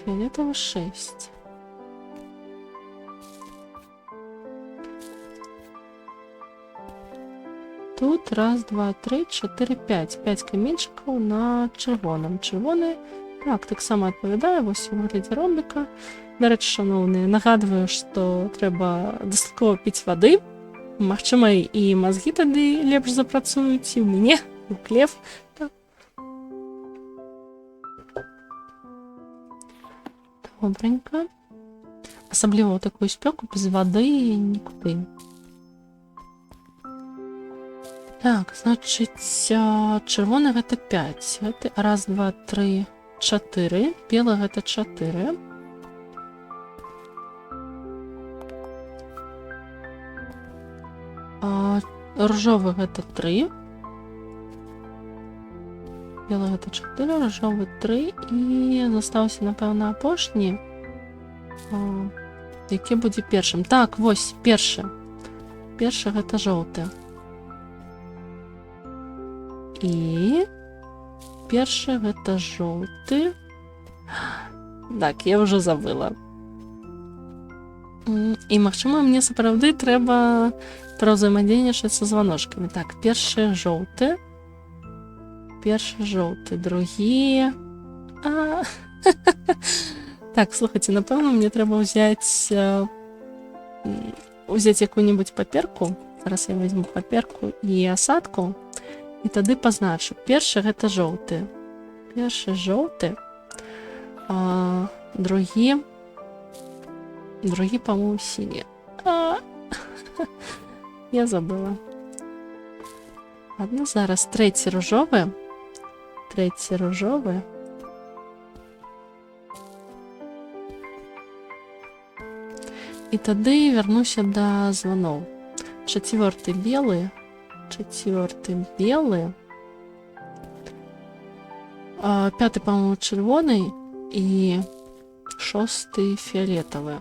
Фіолетавы 6. Тут раз, два, тры, чатыры, 5. 5 каменьчыкаў на чырвоным. Чырвоны, так, таксама адпавядае, вось у выглядзе ромбіка. Дарэчы, шаноўныя, нагадваю, што трэба дастаткова піць вады. Магчыма, і мазгі тады лепш запрацуюць, і ў мяне, у Клев. Добренька. Асабліва ў такую спёку без вады нікуды. Так, значыць, чырвоны гэта 5. Гэта раз, два, тры, 4. Белы гэта 4. Ружовы гэта 3. Белы гэта 4, ружовы 3. І застаўся, напэўна, апошні, які будзе першым. Так, вось, першы. Першы гэта жоўты. І першы гэта жоўты. Так, я ўжо забыла. І, магчыма, мне сапраўды трэба параўзаемадзейнічаць са званочкамі. Так, першы жоўты. Першы жоўты, другі... Так, слухайце, напэўна, мне трэба ўзяць якую-небудзь паперку. Зараз я возьму паперку і асадку. І тады пазначу. Першы гэта жоўты. Першы жоўты. Другі, па-моему, сіні. Я забыла. Ладно, зараз трэці ружовы. Трэці ружовы. І тады вярнуся да званоў. Чацвёрты белы. Чацвёрты белы. 5, по-моему, чырвоны і 6 фіолетавы.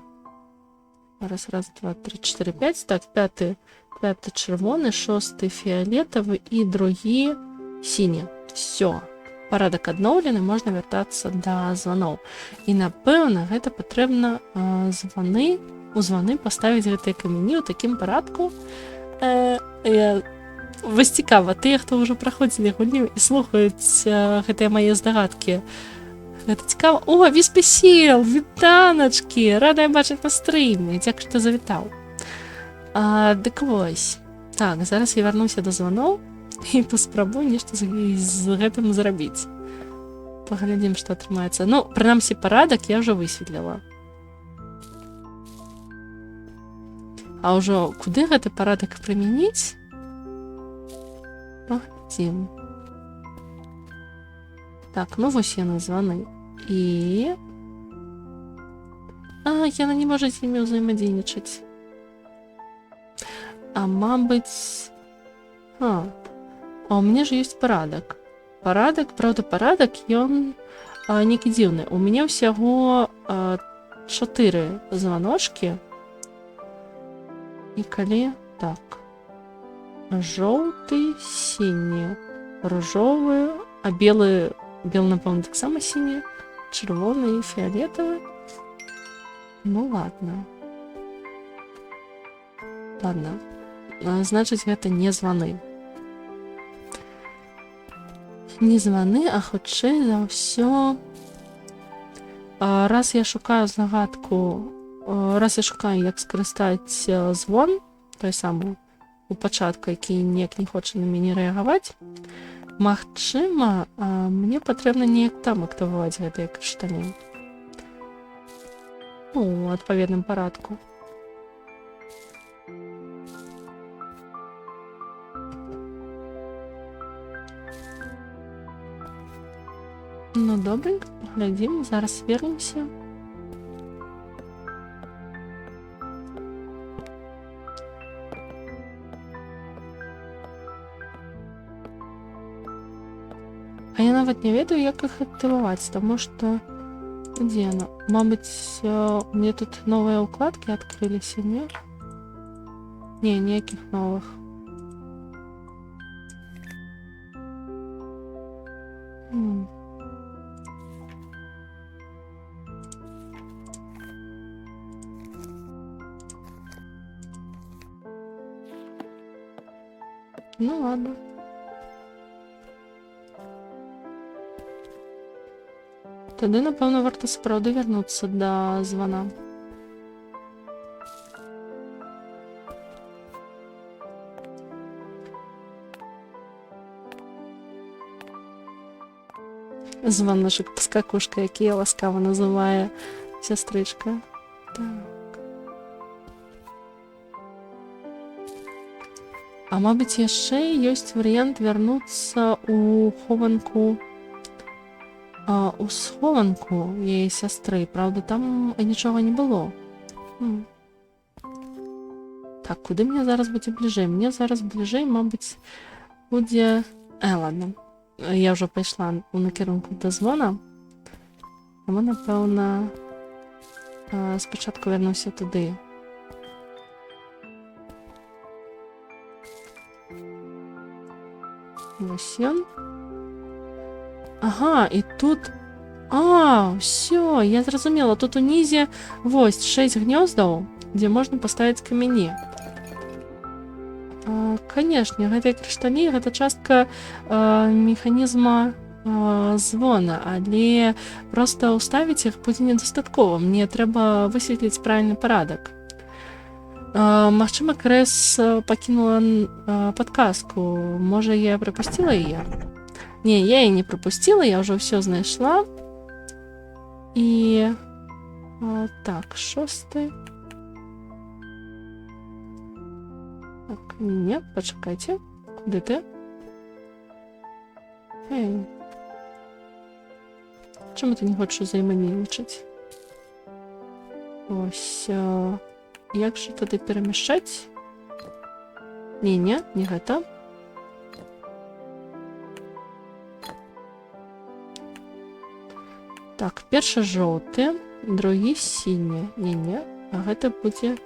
Раз, два, тры, 4, 5. Так, 5 чырвоны, 6 фіолетавы і другі сіні. Все. Парадак адноўлены, можна вяртацца да званоў. І, напэўна, гэта патрэбна у званы паставіць гэтыя камяні ў такім парадку. Вось цікава, тыя, хто ўжо праходзілі гульню і слухаюць гэтыя мае здагадкі. Гэта цікава. О, Віспесіл, вітаначкі, радая бачыць на стрыме. Дзякуй, што завітаў. Дык вось. Так, зараз я вярнуся да званоў і паспрабую нешта з гэтым зрабіць. Паглядзім, што атрымаецца. Ну, прынамсі, парадак я ўжо высветліла. А ўжо куды гэты парадак прымяніць? Паглядзім. Так, ну вось яны званы. І... яна не можа з імі ўзаемадзейнічаць. Мабыць... у мяне ж ёсць парадак. Правда, парадак, ён некі дзіўны. У мяне ўсяго 4 званочкі. І калі... Так. Жоўты, сіні, ружовы, а белы, напэўна, таксама сіні, чырвоны і фіолетавы. Ну, ладно. Ладно. Значыць, гэта не званы. Не званы, а хутчэй за ўсё... Раз я шукаю загадку, раз я шукаю, як скарыстаць звон, той самы у пачатку, які неяк не хоча на мяне рэагаваць, магчыма, мне патрэбна неяк там актываваць гэтыя крышталі. У адпаведным парадку. Ну, добренько, поглядзім, зараз вернемся. А я нават не ведаю, як іх актываваць, таму што... Дзе яна? Мабыць, у мяне тут новыя ўкладкі адкрыліся, не? Не, ніякіх новых. Ну ладно. Тады, напэўна, варта сапраўды вярнуцца да звана. Званочак паскакушка, які ласкава называе сястрычка. Так. А мабыць, яшчэ ёсць варыянт вярнуцца ў хованку, у схованку яе сястры. Праўда, там нічога не было. Так, куды мне зараз будзе бліжэй? Мне зараз бліжэй, мабыць, будзе... ладно. Я ўжо пайшла ў накірунку да звона. Таму, напэўна, спачатку вярнуся туды. Вось ён. Ага, і тут... Всё, я зразумела. Тут унізе, вось, 6 гнёздаў, дзе можна паставіць камяні. Канешне, гэтыя крышталі, гэта частка механізма звона, але проста ўставіць іх будзе недастаткова. Мне трэба высветліць правільны парадак. Магчыма, Крэс пакінула падказку. Можа, я прапусціла яе? Не, я яе не прапусціла, я ўжо ўсё знайшла. І... так, 6. Так, не, пачакайце. Куды ты? Эй. Чаму ты не хочаш узаемадзейнічаць? Ось... як жа тады перамяшчаць? Не, не гэта. Так, першы жоўты, другі сіні. Не, а гэта будзе...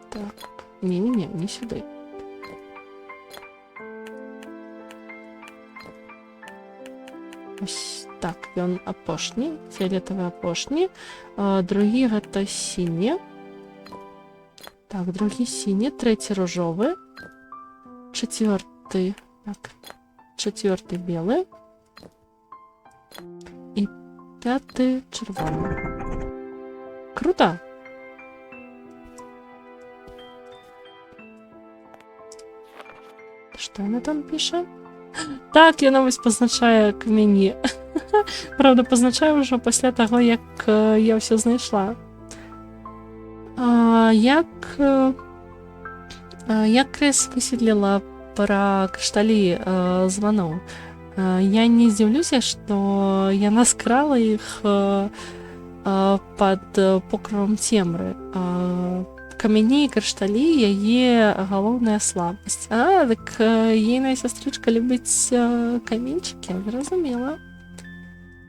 так, не сюды. Ось так, ён апошні, фіолетавы апошні. Другі гэта сіні. Так, другі сіні, трэці ружовы. Чацвёрты, так, чацвёрты белы. І 5 чырвоны. Круто! Што яна там піша? Так, яна вось пазначае камяні. Правда, пазначае ўжо пасля таго, як я ўсё знайшла. Як Крэс высветліла пра крышталі званоў? Я не здзіўлюся, што яна скрала іх пад покрывам цемры. Камяні і крышталі яе галоўная слабасць. Так ейная сястрычка любіць каменьчыкі, зразумела.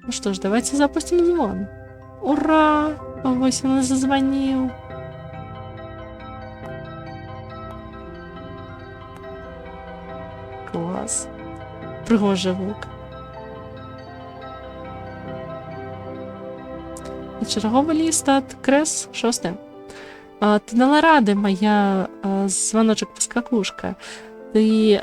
Ну што ж, давайте запусцім звон. Ура! Вось ён зазваніў. Клас. Прыгожы гук. Чарговы ліст ад Крэс, 6. Ты дала рады, моя званочак-паскакушка. Ты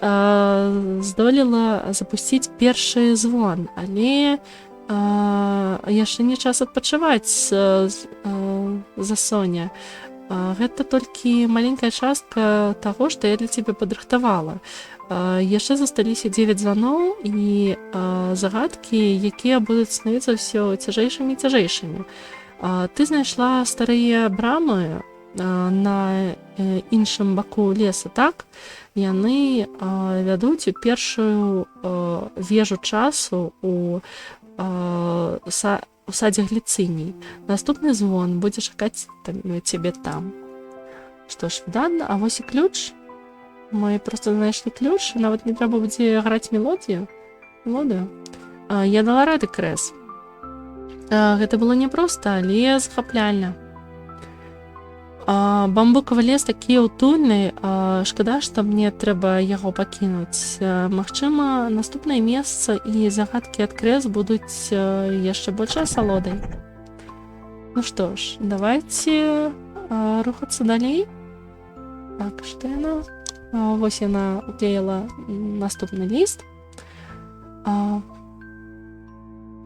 здолела запусціць першы звон, але яшчэ не час адпачываць за Соня. Гэта толькі маленькая частка таго, што я для цябе падрыхтавала. Яшчэ засталіся 9 званоў і загадкі, якія будуць становіцца ўсё цяжэйшымі і цяжэйшымі. Ты знайшла старыя брамы на іншым баку леса, так? Яны вядуць у першую вежу часу у садзе гліцыній. Наступны звон будзе чакаць цябе там. Што ж, выдатна, а вось і ключ. Мы просто знайшлі ключ, нават не трэба будзе граць мелодію. Я дала рады, Крэс. Гэта было няпроста, але захапляльна. Бамбукавы лес такі утульны, шкада, што мне трэба яго пакінуць. Магчыма, наступнае месца і загадкі ад Крэс будуць яшчэ большай асалодай. Ну што ж, давайте рухацца далей. Так, што яна? Вось яна уклеіла наступны ліст.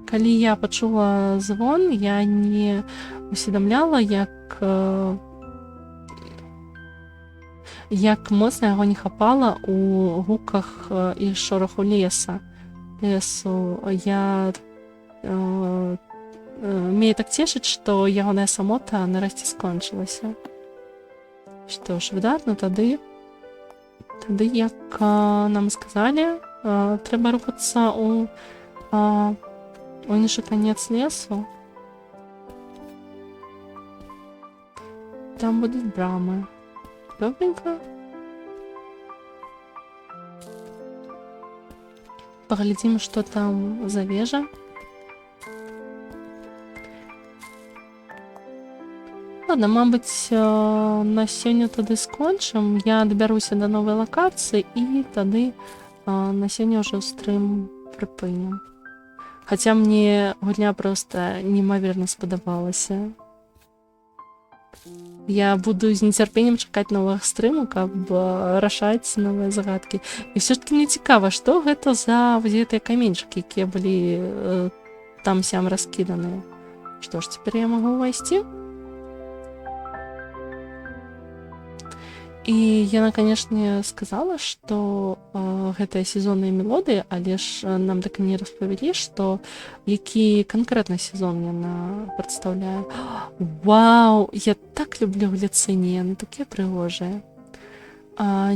Калі я пачула звон, я не усведамляла, як моцна яго не хапала у гуках і шороху лесу. Мяне так цешыць, што ягоная самота нарэшце скончылася. Што ж, выдатна, тады, як нам сказалі, трэба рухацца у іншы канец лесу. Там будуць брамы. Добренько. Паглядзім, што там за вежа. Ладно, мабыць, на сёння тады скончым. Я дабяруся да новай лакацыі і тады на сёння ўжо стрым прыпынім. Хаця мне гульня проста немаверна спадабалася. Я буду з нецярпеннем чакаць новых стрыму, каб рашаць новыя загадкі. І ўсё ж таки мне цікава, што гэта за гэтыя каменьчыкі, якія былі там-сям раскіданыя. Што ж, цяпер я магу ўвайсці? І яна, канешне, сказала, што гэтая сезонная мелодыя, але ж нам так і не распавялі, што які канкрэтна сезон яна прадстаўляе. Вау! Я так люблю гліцыні, яны такія прыгожыя.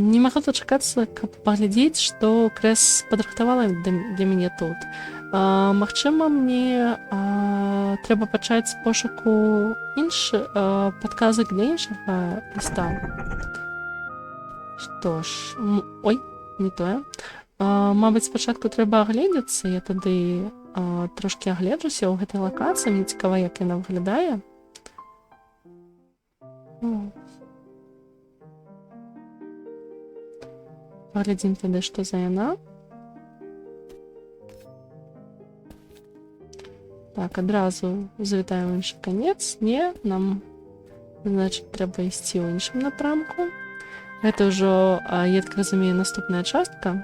Не магла дачакацца, каб паглядзець, што Крэс падрыхтавала для мяне тут. Магчыма, мне трэба пачаць з пошуку падказак для іншага ліста. Што ж, ой, не тое. Мабыць, спачатку трэба агледзецца, я тады трошкі агледжуся ў гэтай лакацыі, мне цікава, як яна выглядае. Паглядзім тады, што за яна. Так, адразу завітаем іншы канец. Не, нам, значыць, трэба ісці ў іншым напрамку. Гэта ўжо, я так разумею, наступная частка.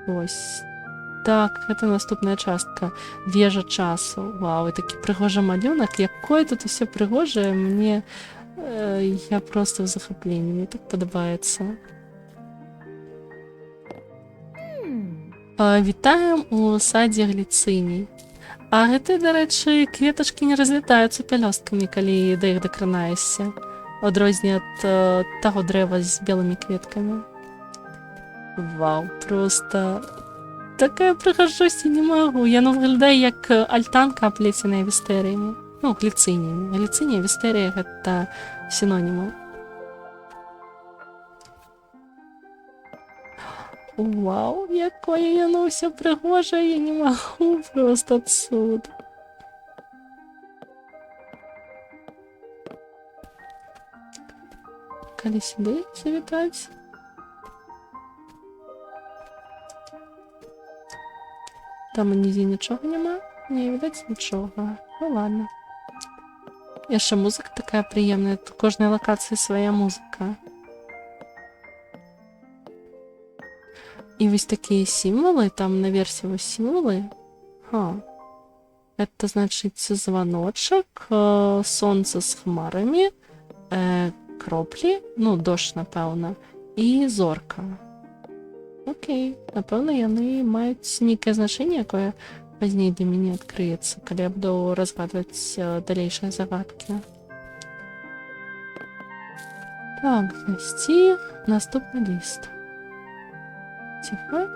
Ось. Так, гэта наступная частка. Вежа часу. Вау, і такі прыгожы малюнак. Якое тут усё прыгожае, мне... Я проста ў захапленні. Мне так падабаецца. Вітаем у садзе гліцыній. А гэты, дарэчы, кветачкі не разлетаюцца пялёсткамі, калі да іх дакранаешся. Одрозні від того дерева з білими квітками. Вау, просто така я прихожусь і не можу. Яно виглядає як альтанка, оплетена вістеріями. Ну, гліциніями. Гліцинія, вістерія – це синоніми. Вау, якое яно все пригоже, я не можу просто отсюда. Коли сюди завітать. Там унизі нічого нема? Не, видать нічого. Ну ладно. І ще музика така приємна. Тут у кожній локації своя музика. І ось такі символи, там наверху ось символи. Это значит звоночек, сонце з хмарами, кроплі, ну, дощ, напевно, і зорка. Окей, напевно, яны мають некое значение, яке пізніше для мене відкриється, коли я буду розгадувати дальнейшие загадки. Так, знайти наступний лист. Тихо.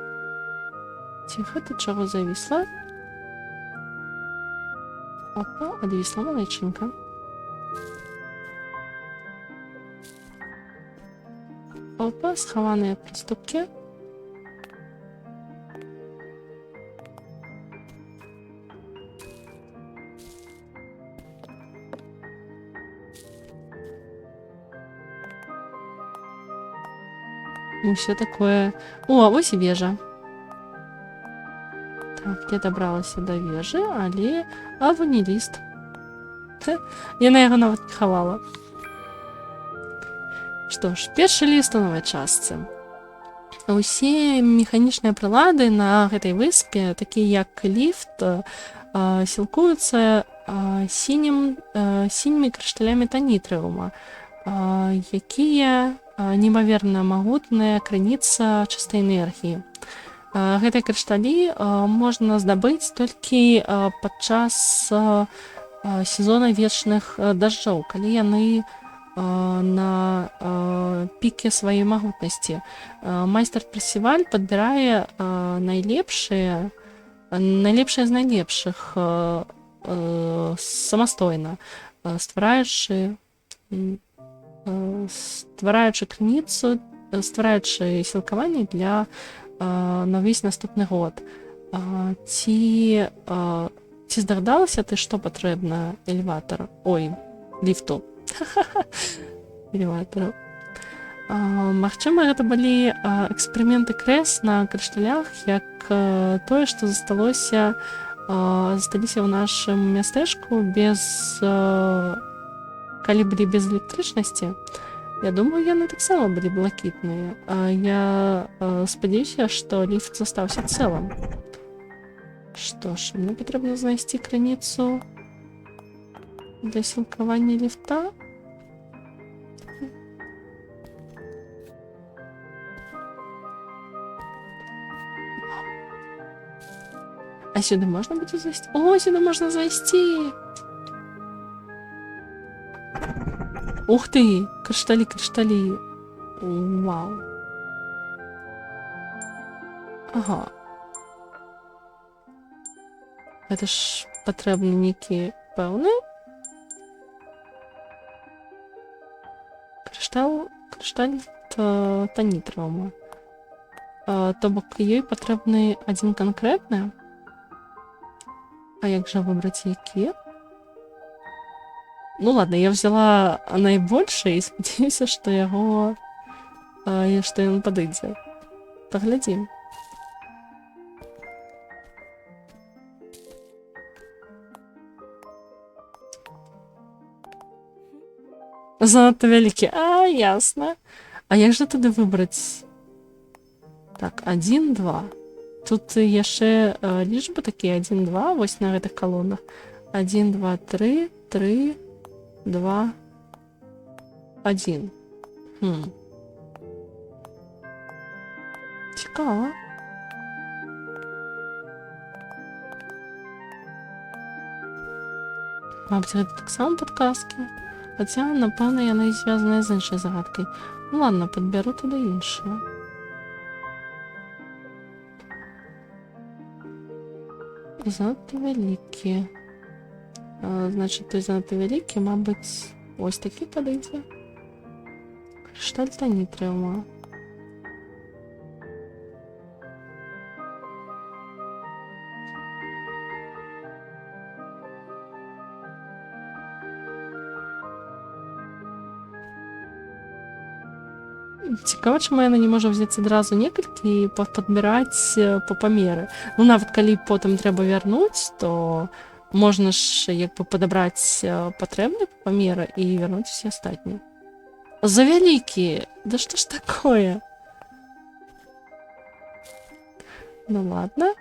Тихо, ти чого зависла? Опа, одвисла малеченька. Опа, сховані приступки. И все такое. О, ось і вежа. Так, я добралася до вежі, але... А, вон і лист. Я на його навіть не ховала. Що ж, перший лист у новій частці. Усі механічні прилади на гэтай выспе, такі як ліфт, сілкуються синімі крышталями танітрыума, якія неимоверно магутная крыніца чыстай энергіі. Гэтыя крышталі можна здабыць толькі падчас сезона вечных дажджоў, калі яны на піке сваёй магутнасці. Майстар-прасеваль падбірае найлепшыя з найлепшых самастойна, ствараючы крыніцу, ствараючы сілкаванне для на ўвесь наступны год. Ці здагадалася ты, што патрэбна элеватару? Ой, ліфту. Элеватару. Магчыма, гэта былі эксперыменты Крэс на крышталях, як тое, што засталіся ў нашым мястэчку калі былі без электрычнасці. Я думаю, яны таксама былі блакітныя. Я спадзяюся, што ліфт застаўся цэлым. Што ж, мне патрэбна знайсці крыніцу для сілкавання ліфта. А сюди можна буде зайсці? О, сюди можна зайсці! Ух ты! Крышталі! Вау! Ага. Гэта ж патрэбны нейкі пэўны? Крышталь танітрыума. То бок ёй патрэбны адзін канкрэтны? А як жа выбраць які? Ну ладно, я взяла найбольшы і спадзяюся, што ён падыдзе. Паглядзім. Занадта вялікі. А, ясна. А як жа тады выбраць? Так, 1, 2. Тут яшчэ лічбы такія 1, 2, вось на гэтых калонах. 1, 2, 3, 3, 2, 1. Цікава. Мабыць, гэта таксама падказкі. Хаця, напэўна, яны звязаныя з іншай загадкай. Ну ладно, падбяру туды іншую. Занадта вялікі. Значит, той занадта вялікі, мабыць, ось такі падыдзе. Крышталь танітриума. Цікава, чаму яна не можа взяць адразу некалькі і падбіраць па памеры. Ну, нават калі потым трэба вярнуць, то можна ж як бы падабраць патрэбныя па памеры і вярнуць усе астатнія. Завялікі! Да што ж такое? Ну ладно.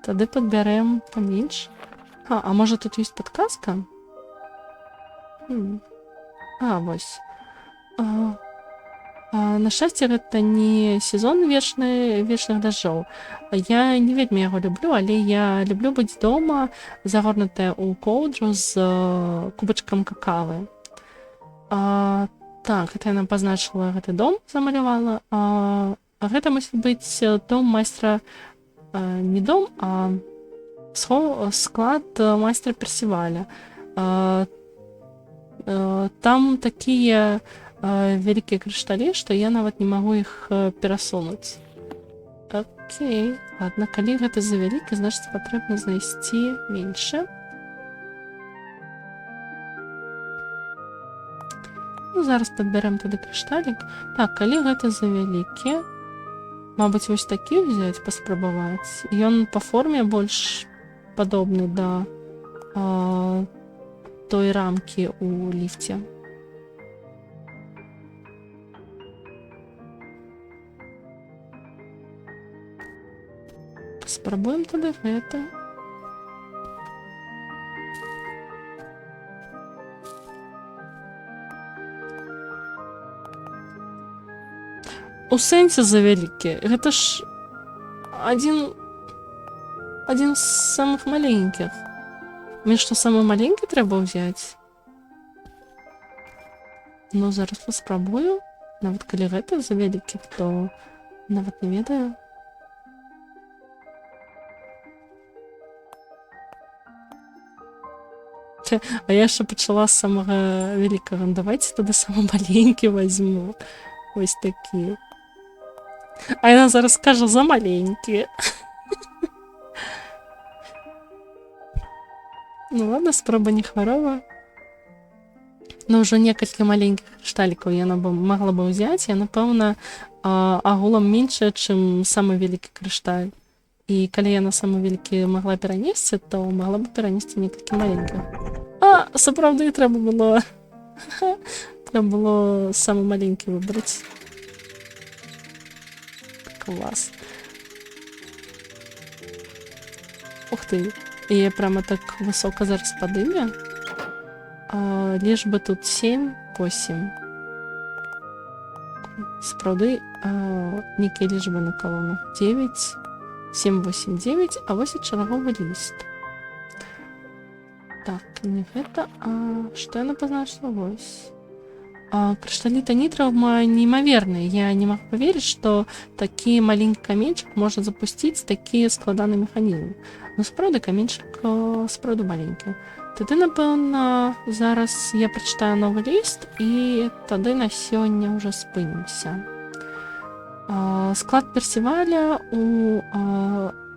Тады падбярэм паменш. А можа тут ёсць падказка? Вось. На шчасце, гэта не сезон вечных дажджоў. Я не вельмі яго люблю, але я люблю быць дома, загорнутая ў коўдру з кубачкам какавы. Так, гэта яна пазначыла гэты дом, замалявала. Гэта мусіць быць дом майстра, не дом, а склад майстра Персіваля. Там такія вялікія крышталі, што я нават не магу іх перасунуць. Окей, ладно, калі гэта завялікі, значыць патрэбна знайсці меншы. Ну, зараз падбярем тады крышталік. Так, калі гэта завялікі, мабыць, вось такі ўзяць, паспрабаваць. Ён па форме больш падобны да той рамкі ў ліфце. Спрабуем тады гэта. У сэнсе завялікі. Гэта ж адзін з самых маленькіх. Мне што, самы маленькі трэба ўзяць? Ну, зараз паспрабую. Нават калі гэта завялікі, то нават не ведаю. А я яшчэ пачала з самага вялікага. Давайце тады самы маленькі вазьму. Вось такі. А яна зараз скажа за маленькі. Ну ладно, спроба не хварова. Ну, ўжо некалькі маленькіх крышталікаў яна магла бы ўзяць. Я, напэўна, агулам меншая, чым самы вялікі крышталь. І калі яна самы вялікі магла перанесці, то магла бы перанесці некалькі маленькіх. Сапраўды трэба было... Трэба было самы маленькі выбраць. Клас. Ух ты. І прямо так высока зараз падыме. Лишь бы тут 7-8. Сапраўды, нейкія лічбы на калонах. 9, 7, 8, 9, а вось і чарговы ліст. Так, не гэта, што яна пазначыла? Вось. Крышталі танітриума неймаверныя. Я не магу паверыць, што такі маленькі каменьчык можа запусціць такі складаны механізм. Ну, сапраўды, каменьчык сапраўды маленькі. Тады, напэўна, зараз я прачытаю новы ліст, і тады на сёння ўжо спынімся. Склад Персіваля у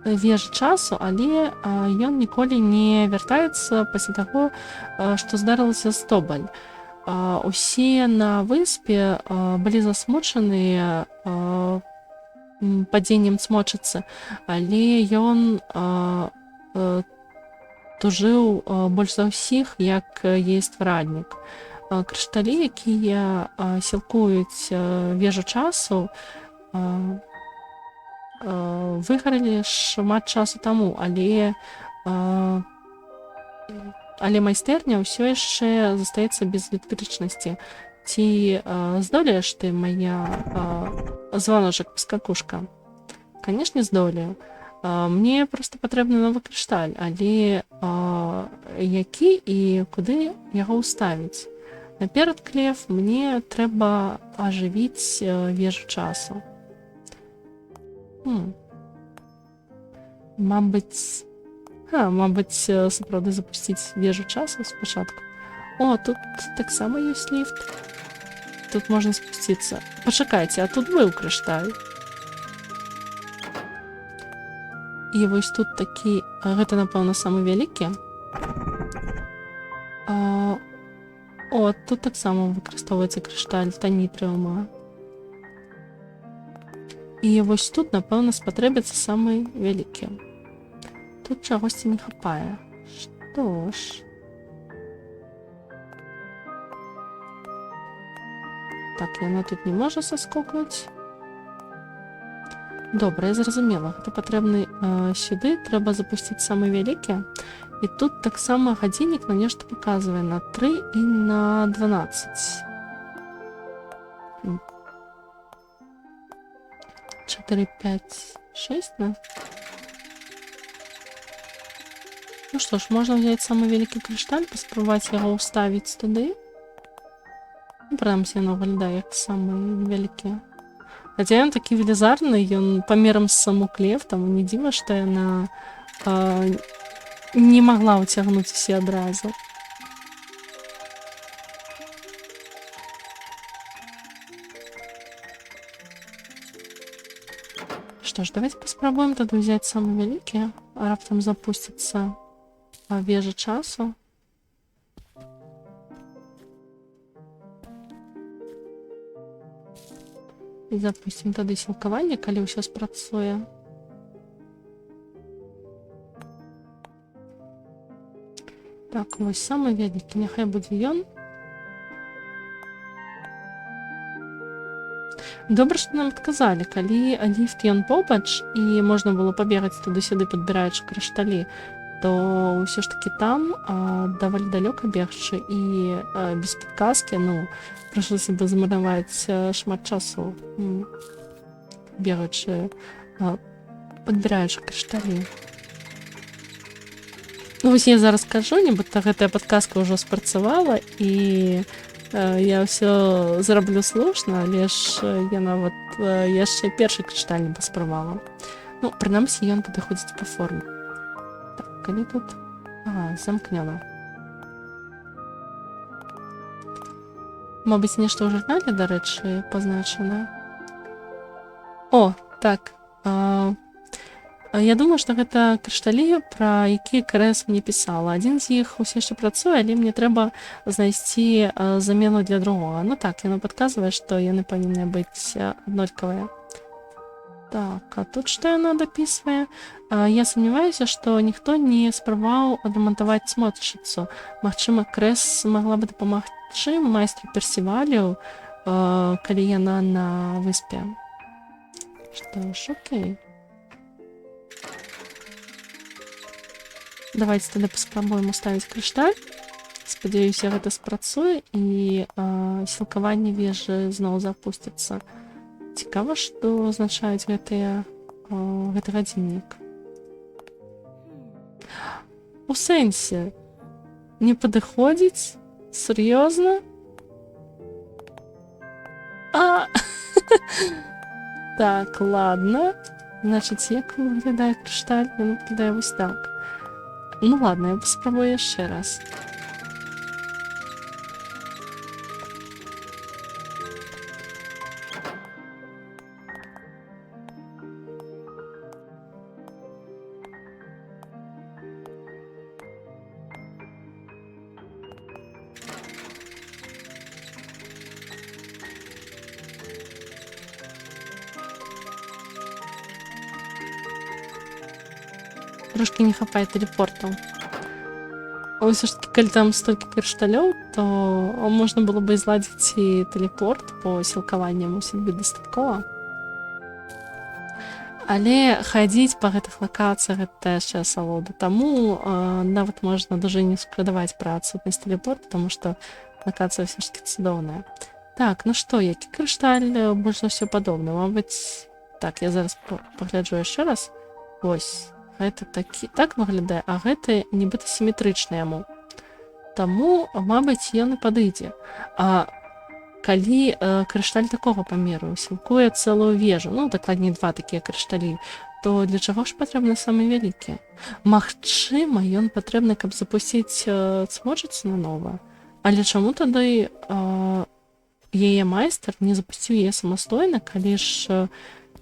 вежы часу, але ён ніколі не вяртаецца пасля таго, што здарылася з Тобаль. Усе на выспе былі засмучаныя падзеннем цмочыцы, але ён тужыў больш за ўсіх, як яе стваральнік. Крышталі, якія сілкуюць вежу часу, выгарэлі шмат часу таму, але майстэрня ўсё яшчэ застаецца без электрычнасці. Ці здолееш ты, мая званочак-паскакушка? Канешне, здолею. Мне проста патрэбны новы крышталь, але які і куды яго ўставіць? Наперад клев мне трэба ажывіць вежу часу. Мабыць, сапраўды запусціць вежу часу спачатку. О, тут таксама ёсць ліфт. Тут можна спусціцца. Пачакайце, а тут быў крышталь. І вось тут такі, гэта, напэўна, самы вялікі. О, тут таксама выкарыстоўваецца крышталь танітрыума. І вось тут, напэўна, спатрэбяцца самы вялікі. Тут чагосьці не хапае. Што ж? Так, яна тут не можа саскокнуць. Добра, я зразумела. Гэта патрэбны сюды, трэба запусціць самы вялікі. І тут таксама гадзіннік на нешта паказвае на 3 і на 12. 4, 5, 6, да? Ну што ж, можна взяць самы вялікі крышталь, паспрабаваць яго ўставіць туды. Прынамсі, яно выглядае як самы вялікі. Хаця ён такі велізарны, ён памерам з саму клев, таму не дзіва, што яна не магла ўцягнуць усе адразу. Што ж, давайте паспрабуем тады ўзяць самы вялікі, а раптам запусціцца вежа часу. І запусцім тады сілкаванне, калі ўсё спрацуе. Так, вось самы вялікі, няхай будзе ён. Добра, што нам адказалі, калі ліфт ён побач і можна было пабегаць туды-сюды, падбіраючы крышталі, то ўсё ж такі там даволі далёка бегчы і без падказкі, прыйшлося бы змарнаваць шмат часу, бегаючы, падбіраючы крышталі. Вось я зараз кажу, нібыта гэтая падказка ўжо спрацавала, і я ўсё зраблю слушна, але ж яна яшчэ першы крышталь не паспрабавала. Прынамсі, ён падыходзіць па форме. Так, калі тут... замкнёна. Мабыць, нешта ў журнале, дарэчы, пазначана. О, так. Я думаю, што гэта крышталі, пра якія Крэс мне пісала. Адзін з іх усе яшчэ працуе, але мне трэба знайсці замену для другога. Так, яно падказвае, што яны павінны быць аднолькавыя. Так, а тут што яно дапісвае? Я сумняваюся, што ніхто не спрабаваў адрамантаваць смотршчыцу. Магчыма, Крэс магла бы дапамагчы майстру Персівалю, калі яна на выспе. Што ж, окей. Давайте тады паспрабуем уставіць крышталь. Спадзяюся, гэта спрацуе, і сілкаванне вежы зноў запусціцца. Цікава, што азначаюць гэты гадзіннік. У сэнсе? Не падыходзіць? Сур'ёзна? Так, ладно. Значыць, як выглядае крышталь? Ён выглядае вось так. Ладно, я паспрабую яшчэ раз. Трошки не хапае тэлепортаў. Ўсё ж такі, калі там столькі крышталёў, то можна было бы зладзіць і тэлепорт по сілкаванням, мусіць быць дастаткова. Але хадзіць па гэтых лакацыях гэта яшчэ асалода. Таму нават можна дужа не шкадаваць пра адсутнасць тэлепорта, таму што лакацыя ўсё ж такі цудоўная. Так, што, які крышталь больш за ўсё падобны? Мабыць, так, я зараз пагляджу яшчэ раз. Вось. Гэта такі, так выглядае, а гэта нібыта сіметрычна яму. Таму, мабыць, ён і падыдзе. А калі крышталь такога памеру сілкуе цэлую вежу, ну, дакладней 2 такія крышталі, то для чаго ж патрэбны самы вялікі? Магчыма, ён патрэбны, каб запусціць цмочыцу нанова, але чаму тады яе майстар не запусціў яе самастойна, калі ж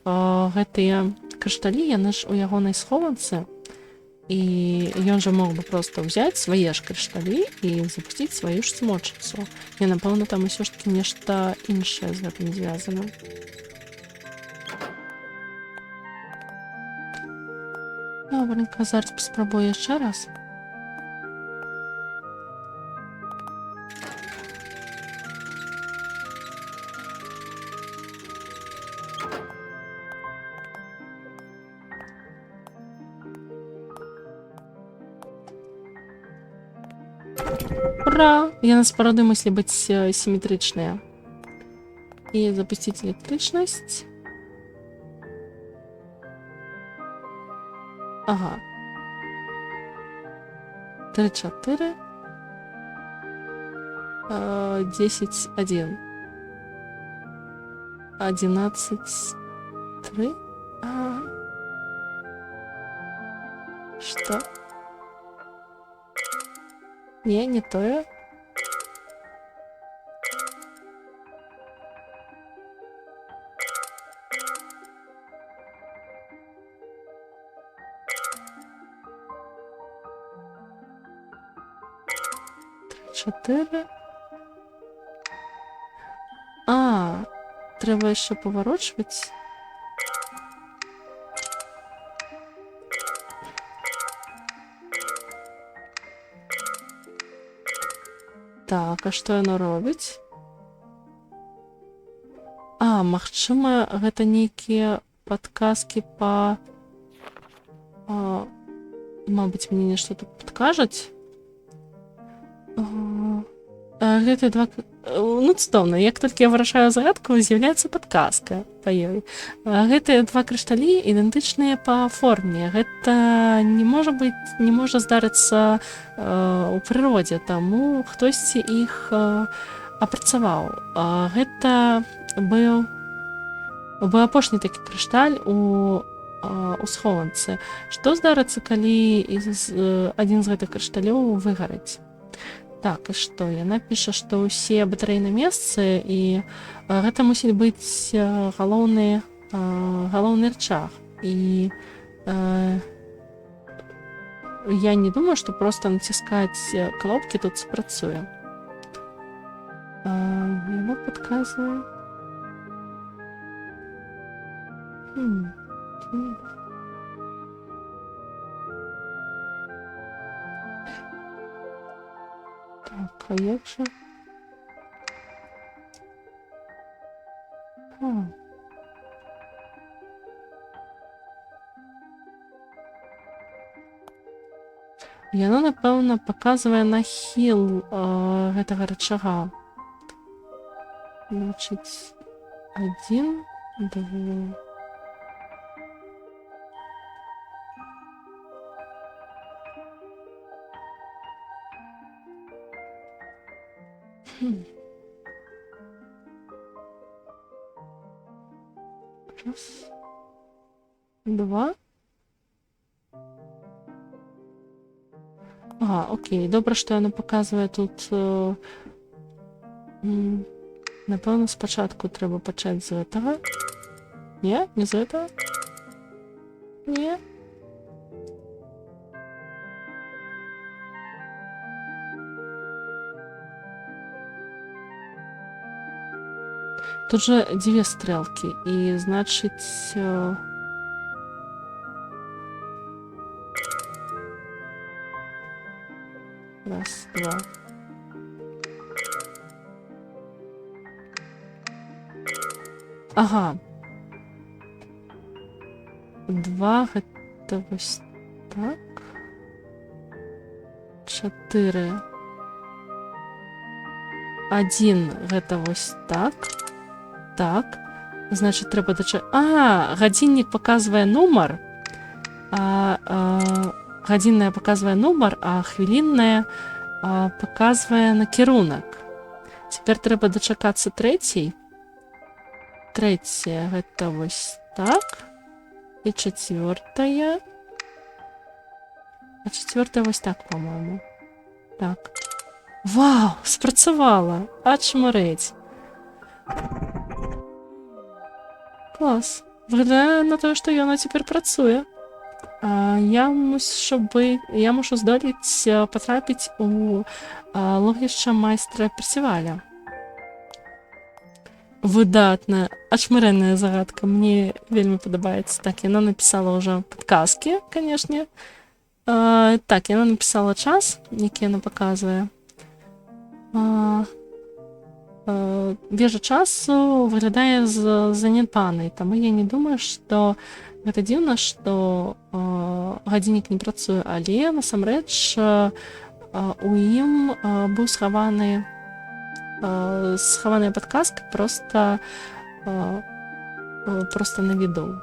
гэтыя крышталі, яны ж у ягонай схованцы, і ён жа мог бы проста ўзяць свае ж крышталі і запусціць сваю ж цмочыцу. І, напэўна, там усё ж такі нешта іншае з гэтым звязана. Добренька, зараз паспрабую яшчэ раз. Ура! Яны сапраўды мусілі быць сіметрычныя. І запусціць электрычнасць. Ага. 3, 4. 10, 1. 11, 3. Что? Не тое. Чотири. Треба ще поворачувати. Так, а што яно робіць? Магчыма, гэта нейкія падказкі па... Мабыць, мне нешта тут падкажаць. Гэтыя два... Ну, цудоўна, як толькі я вырашаю загадку, з'яўляецца падказка па ёй. Гэтыя два крышталі ідэнтычныя па форме. Гэта не можа здарыцца ў прыродзе, таму хтосьці іх апрацаваў. Гэта быў апошні такі крышталь у схованцы. Што здарыцца, калі адзін з гэтых крышталёў выгарыць? Так, і што? Яна піша, што ўсе батарэі на месцы, і гэта мусіць быць галоўны рычаг. І я не думаю, што проста націскаць кнопкі тут спрацуе. Яна падказвае. Так, а як же? Яно, напэўна, паказвае нахіл гэтага рычага. Значыць, 1, 2... Раз, 2. Окей. Добра, што яна паказвае тут... Напэўна, спачатку трэба пачаць з гэтага. Не? Не з гэтага? Не? Тут же 2 стрэлкі, і, значыць... Раз, 2. Ага. 2 гэта вось так. 4. 1 гэта вось так. Так. Значыць, трэба гадзіннік паказвае нумар. Гадзінная паказвае нумар, а хвілінная паказвае накірунак. Цяпер трэба дачакацца трэцяй. Трэцяя гэта вось так. І чацвёртая. А чацвёртая вось так, па-моему. Так. Вау, спрацавала! Ачмарэць. Клас. Выглядае на тое, што яна цяпер працуе. Я мушу здолець патрапіць у логішча майстра Персіваля. Выдатна. Ачмарэнная загадка. Мне вельмі падабаецца. Так, яна напісала ўжо падказкі, канешне. Так, яна напісала час, які яна паказвае. Вежа часу выглядае занядбанай, таму я не думаю, што гэта дзіўна, што гадзіннік не працуе, але насамрэч у ім быў схаваная падказка проста на віду.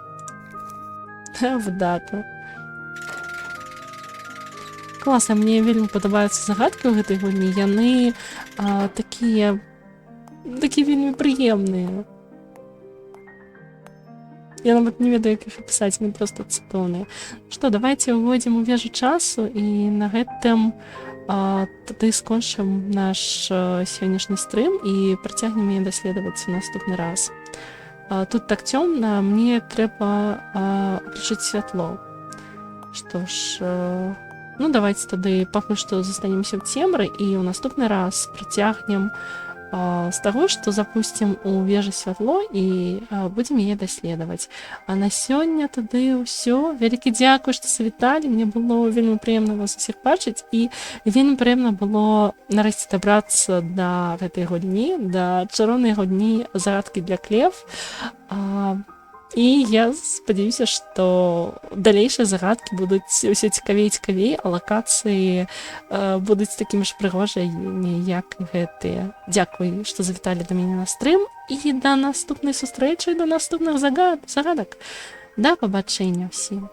Выдатна. Класна, мне вельмі падабаюцца загадкі ў гэтай гульні. Яны такія вельмі прыемныя. Я нават не ведаю, як іх апісаць, они проста цудоўныя. Што, давайце ўводзім у вежу часу і на гэтым тады скончым наш сённяшні стрым і працягнем яе даследаваць у наступны раз. Тут так цёмна, мне трэба ўключыць святло. Што ж, ну давайте тады пакуль што застанемся ў цемры і ў наступны раз працягнем з таго, што запусцім у вежы святло і будзем яе даследаваць. А на сёння тады ўсё. Вялікі дзякуй, што завіталі. Мне было вельмі прыемна вас усіх бачыць і вельмі прыемна было нарэшце дабрацца да гэтай гульні, да чароўнай гульні загадкі для клев. І я спадзяюся, што далейшыя загадкі будуць ўсё цікавей і цікавей, а лакацыі будуць такімі ж прыгожымі, як гэтыя. Дзякуй, што завіталі да мяне на стрым і да наступнай сустрэчы, да наступных загадак. Да пабачэння ўсім.